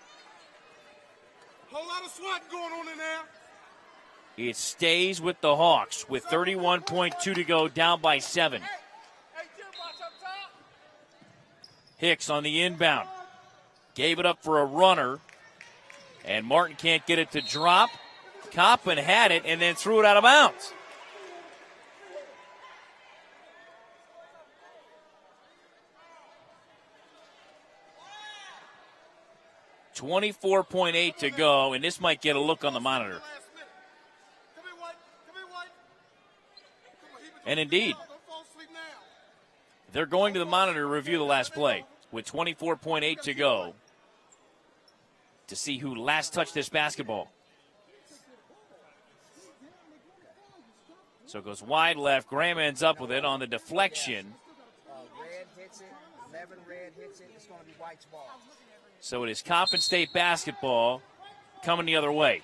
Whole lot of swatting going on in there. It stays with the Hawks with 31.2 to go, down by 7. Hicks on the inbound. Gave it up for a runner. And Martin can't get it to drop. Coppin had it and then threw it out of bounds. .24 to go, and this might get a look on the monitor. And indeed, they're going to the monitor to review the last play with 24.8 to go to see who last touched this basketball. So it goes wide left. Graham ends up with it on the deflection. Red hits it. 11 red hits it. It's going to be White's ball. So it is Coppin State basketball coming the other way.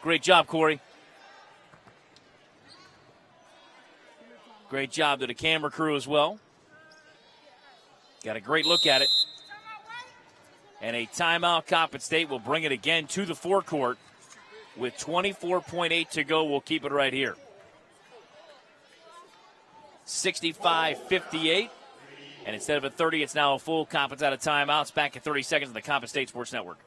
Great job, Corey. Great job to the camera crew as well. Got a great look at it. And a timeout. Coppin State will bring it again to the forecourt with 24.8 to go. We'll keep it right here. 65-58. And instead of a 30, it's now a full. Coppin's out of timeouts. Back at 30 seconds on the Coppin State Sports Network.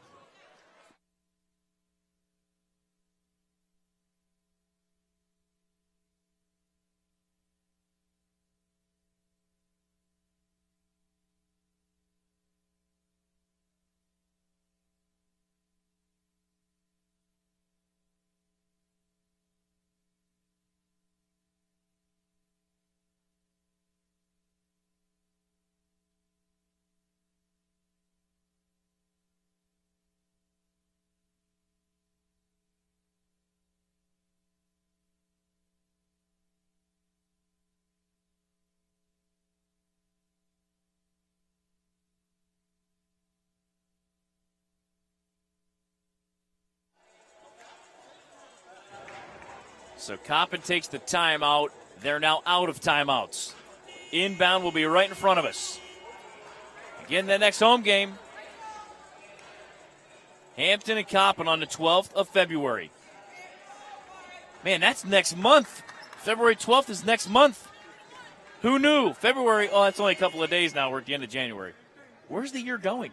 So Coppin takes the timeout. They're now out of timeouts. Inbound will be right in front of us. Again, the next home game. Hampton and Coppin on the 12th of February. Man, that's next month. February 12th is next month. Who knew? February, oh, that's only a couple of days now. We're at the end of January. Where's the year going?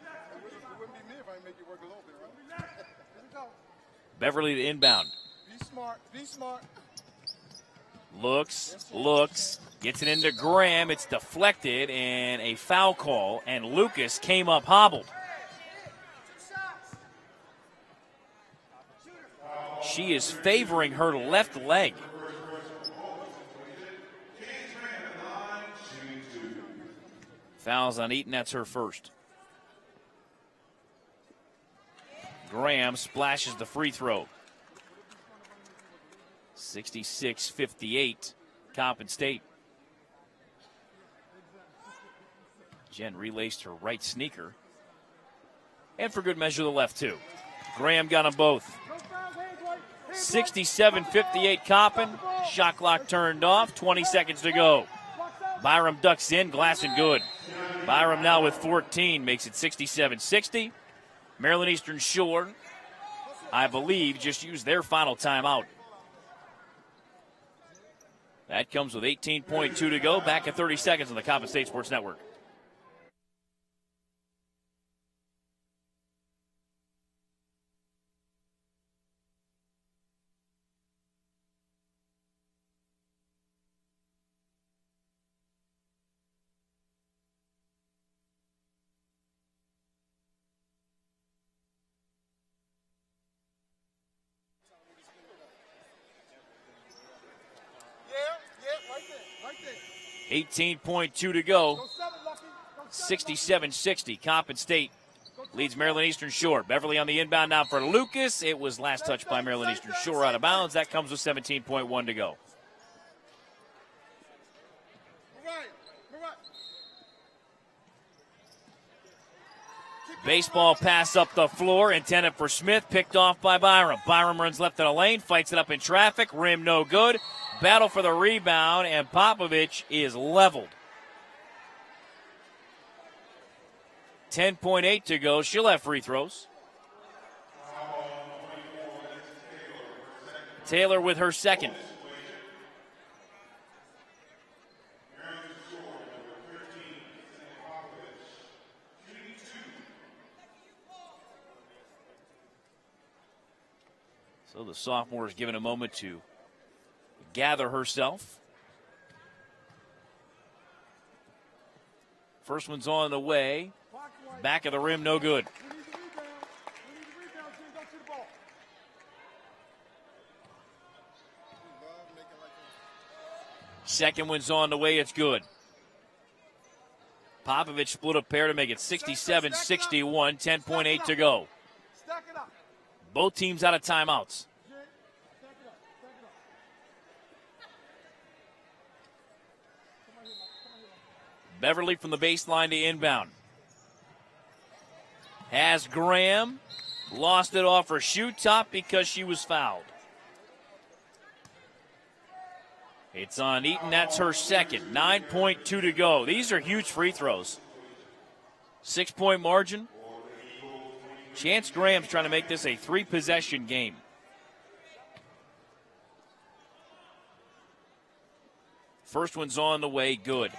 Beverly to inbound. Be smart. Be smart. Looks, gets it into Graham. It's deflected and a foul call, and Lucas came up hobbled. She is favoring her left leg. Fouls on Eaton, that's her first. Graham splashes the free throw. 66-58, Coppin State. Jen relaced her right sneaker. And for good measure, the left, too. Graham got them both. 67-58, Coppin. Shot clock turned off. 20 seconds to go. Byram ducks in. Glass and good. Byram now with 14 makes it 67-60. Maryland Eastern Shore, I believe, just used their final timeout. That comes with 18.2 to go. Back at 30 seconds on the Coppin State Sports Network. Right there. 18.2 to go. 67-60. Coppin State leads Maryland Eastern Shore. Beverly on the inbound now for Lucas. It was last touched by Maryland Eastern Shore out of bounds. That comes with 17.1 to go. Baseball pass up the floor, intended for Smith, picked off by Byram. Byram runs left of the lane, fights it up in traffic, rim no good. Battle for the rebound, and Popovich is leveled. 10.8 to go. She'll have free throws. Taylor with her second. So the sophomore is given a moment to gather herself. First one's on the way. Back of the rim, no good. Second one's on the way, it's good. Popovich split a pair to make it 67-61, 10.8 to go. Both teams out of timeouts. Beverly from the baseline to inbound. Has Graham. Lost it off her shoe top because she was fouled. It's on Eaton. That's her second. 9.2 to go. These are huge free throws. 6-point margin. Chance Graham's trying to make this a 3-possession game. First one's on the way, good.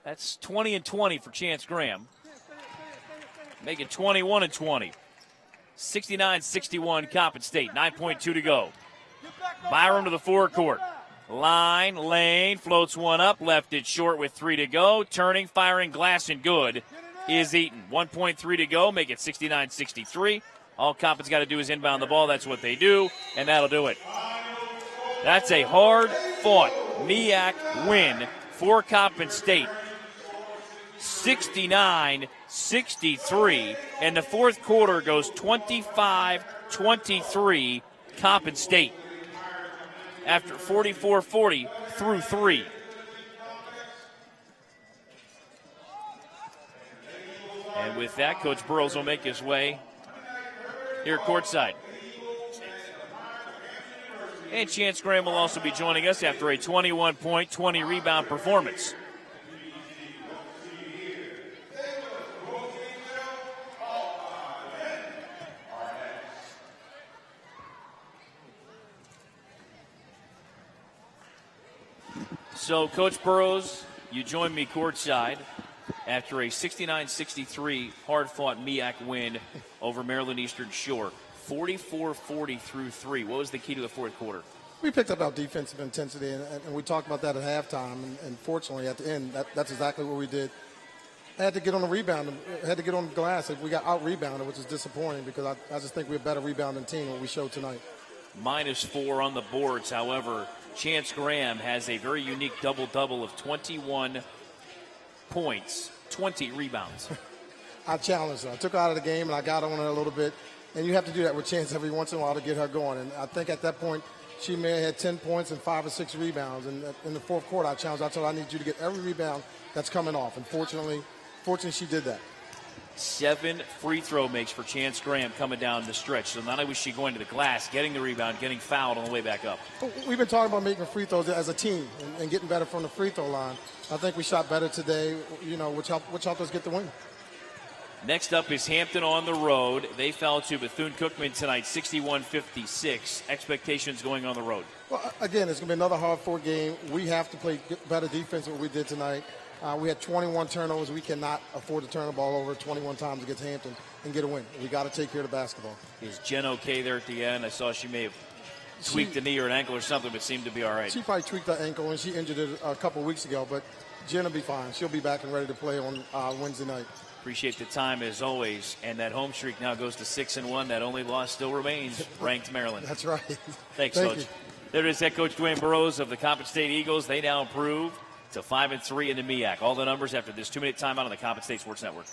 That's 20 and 20 for Chance Graham. Make it 21 and 20. 69-61 Coppin State. 9.2 to go. Byram to the forecourt. Line, lane, floats one up, left it short with 3 to go. Turning, firing, glass and good is Eaton. 1.3 to go, make it 69-63. All Coppin's got to do is inbound the ball. That's what they do, and that'll do it. That's a hard-fought MEAC win for Coppin State. 69-63, and the fourth quarter goes 25-23 Coppin State after 44-40 through 3. And with that, Coach Burrows will make his way here courtside. And Chance Graham will also be joining us after a 21-point, 20-rebound performance. So, Coach Burrows, you join me courtside after a 69-63 hard-fought MEAC win over Maryland Eastern Shore. 44-40 through 3. What was the key to the fourth quarter? We picked up our defensive intensity, and we talked about that at halftime. And fortunately, at the end, that's exactly what we did. I had to get on the rebound. I had to get on the glass. We got out-rebounded, which is disappointing because I just think we're a better rebounding team than what we showed tonight. -4 on the boards. However, Chance Graham has a very unique double-double of 21 points, 20 rebounds. I challenged her. I took her out of the game, and I got on her a little bit. And you have to do that with Chance every once in a while to get her going. And I think at that point, she may have had 10 points and 5 or 6 rebounds. And in the fourth quarter, I challenged her. I told her, I need you to get every rebound that's coming off. And fortunately, she did that. 7 free throw makes for Chance Graham coming down the stretch. So not only was she going to the glass, getting the rebound, getting fouled on the way back up. We've been talking about making free throws as a team and getting better from the free throw line. I think we shot better today, which helped us get the win. Next up is Hampton on the road. They fell to Bethune-Cookman tonight, 61-56. Expectations going on the road. Well, again, it's going to be another hard-fought game. We have to play better defense than what we did tonight. We had 21 turnovers. We cannot afford to turn the ball over 21 times against Hampton and get a win. We got to take care of the basketball. Is Jen okay there at the end? I saw she may have tweaked a knee or an ankle or something, but seemed to be all right. She probably tweaked her ankle, and she injured it a couple of weeks ago, but Jen will be fine. She'll be back and ready to play on Wednesday night. Appreciate the time as always, and that home streak now goes to 6-1. That only loss still remains, ranked Maryland. That's right. Thanks, Thank Coach. you. There it is, head coach Dwayne Burrows of the Coppin State Eagles. They now improve to 5-3 in the MEAC. All the numbers after this 2-minute timeout on the Coppin State Sports Network.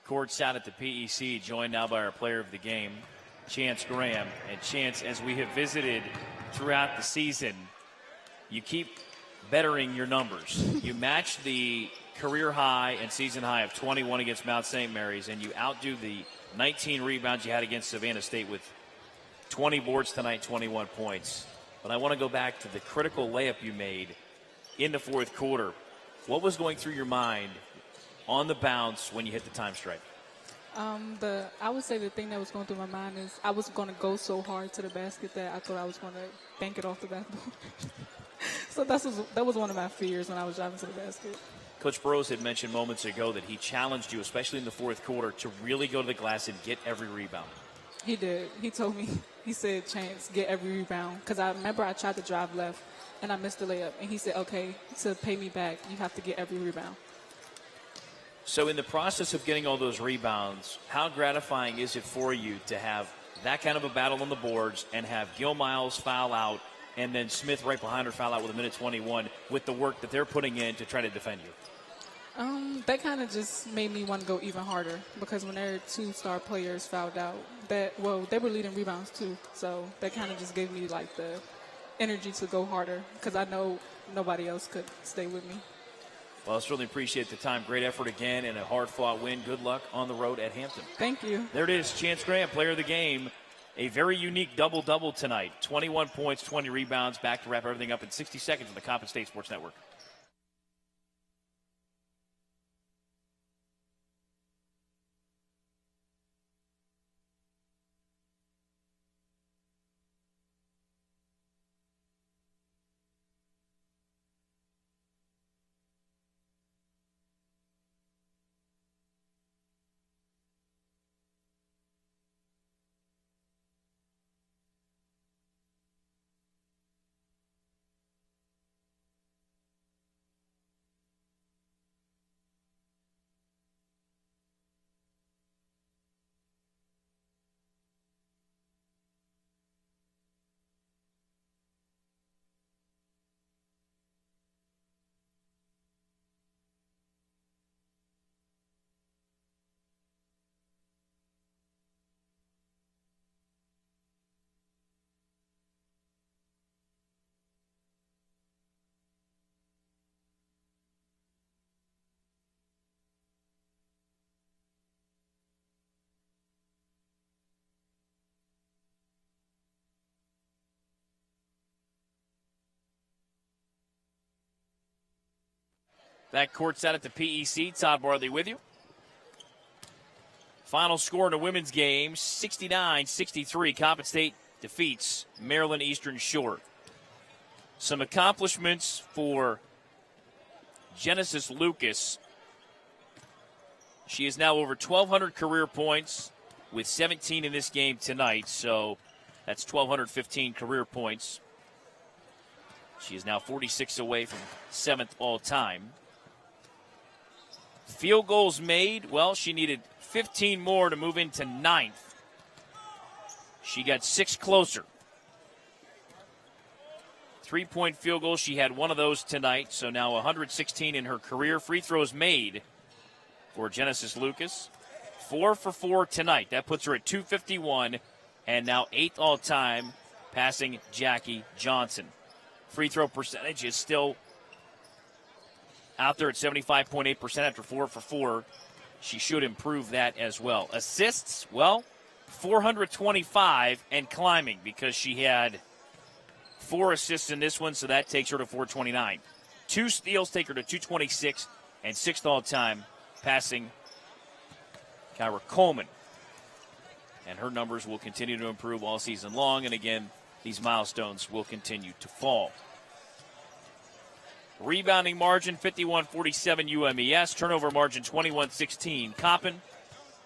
Courtside at the PEC, joined now by our player of the game, Chance Graham. And Chance, as we have visited throughout the season, you keep bettering your numbers. You match the career high and season high of 21 against Mount St. Mary's, and you outdo the 19 rebounds you had against Savannah State with 20 boards tonight, 21 points. But I want to go back to the critical layup you made in the fourth quarter. What was going through your mind on the bounce when you hit the time stripe? I would say the thing that was going through my mind is I was going to go so hard to the basket that I thought I was going to bank it off the backboard. So that was one of my fears when I was driving to the basket. Coach Burrows had mentioned moments ago that he challenged you, especially in the fourth quarter, to really go to the glass and get every rebound. He did. He told me, he said, Chance, get every rebound. Because I remember I tried to drive left, and I missed the layup. And he said, okay, to pay me back, you have to get every rebound. So in the process of getting all those rebounds, how gratifying is it for you to have that kind of a battle on the boards and have Gil Miles foul out and then Smith right behind her foul out with a minute 21 with the work that they're putting in to try to defend you? That kind of just made me want to go even harder because when their two-star players fouled out, they were leading rebounds too. So that kind of just gave me like the energy to go harder because I know nobody else could stay with me. Well, I certainly appreciate the time. Great effort again and a hard-fought win. Good luck on the road at Hampton. Thank you. There it is, Chance Graham, player of the game. A very unique double-double tonight. 21 points, 20 rebounds. Back to wrap everything up in 60 seconds on the Coppin State Sports Network. That courtside at the PEC. Todd Barley with you. Final score in a women's game, 69-63. Coppin State defeats Maryland Eastern Shore. Some accomplishments for Genesis Lucas. She is now over 1,200 career points with 17 in this game tonight, so that's 1,215 career points. She is now 46 away from 7th all-time. Field goals made, well, she needed 15 more to move into 9th. She got 6 closer. 3-point field goals, she had one of those tonight, so now 116 in her career. Free throws made for Genesis Lucas. 4 for 4 tonight. That puts her at 251, and now 8th all-time, passing Jackie Johnson. Free throw percentage is still out there at 75.8% after 4 for 4. She should improve that as well. Assists, well, 425 and climbing because she had 4 assists in this one, so that takes her to 429. 2 steals take her to 226, and 6th all-time, passing Kyra Coleman. And her numbers will continue to improve all season long, and again, these milestones will continue to fall. Rebounding margin, 51-47 UMES. Turnover margin, 21-16 Coppin.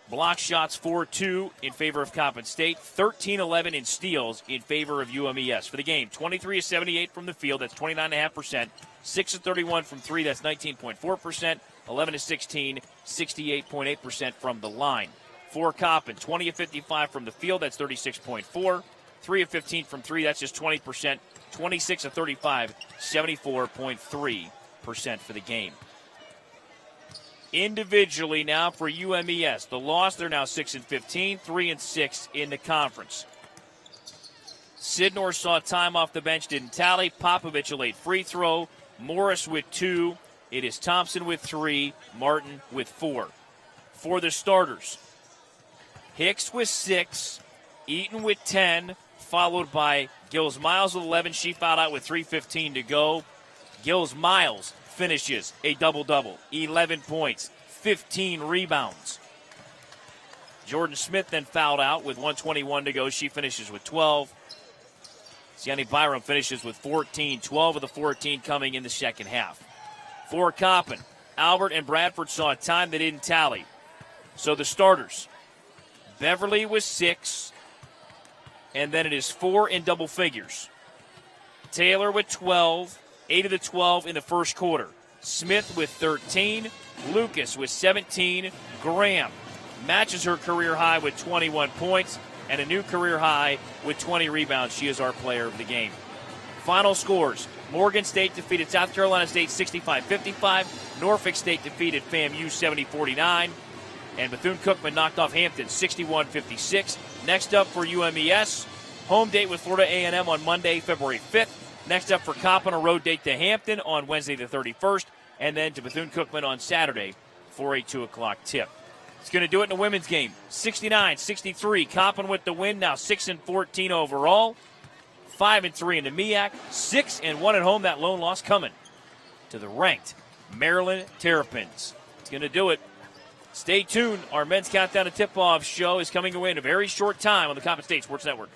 Block shots, 4-2 in favor of Coppin State. 13-11 in steals in favor of UMES. For the game, 23-78 from the field, that's 29.5%. 6-31 from 3, that's 19.4%. 11-16, 68.8% from the line. For Coppin, 20-55 from the field, that's 36.4. 3 of 15 from 3, that's just 20%. 26 of 35, 74.3% for the game. Individually now for UMES, the loss, they're now 6-15, 3-6 in the conference. Sidnor saw time off the bench, didn't tally. Popovich a late free throw. Morris with 2. It is Thompson with 3. Martin with 4. For the starters, Hicks with 6. Eaton with 10. Followed by Gills Miles with 11. She fouled out with 3:15 to go. Gills Miles finishes a double-double. 11 points, 15 rebounds. Jordan Smith then fouled out with 1:21 to go. She finishes with 12. Siani Byram finishes with 14. 12 of the 14 coming in the second half. For Coppin, Albert and Bradford saw time they didn't tally. So the starters, Beverly with 6. And then it is 4 in double figures. Taylor with 12, 8 of the 12 in the first quarter. Smith with 13, Lucas with 17. Graham matches her career high with 21 points and a new career high with 20 rebounds. She is our player of the game. Final scores. Morgan State defeated South Carolina State 65-55. Norfolk State defeated FAMU 70-49. And Bethune-Cookman knocked off Hampton 61-56. Next up for UMES, home date with Florida A&M on Monday, February 5th. Next up for Coppin, a road date to Hampton on Wednesday the 31st. And then to Bethune-Cookman on Saturday for a 2 o'clock tip. It's going to do it in the women's game. 69-63. Coppin with the win, now 6-14 overall. 5-3 in the MEAC. 6-1 at home. That lone loss coming to the ranked Maryland Terrapins. It's going to do it. Stay tuned. Our men's countdown to tip-off show is coming away in a very short time on the Coppin State Sports Network.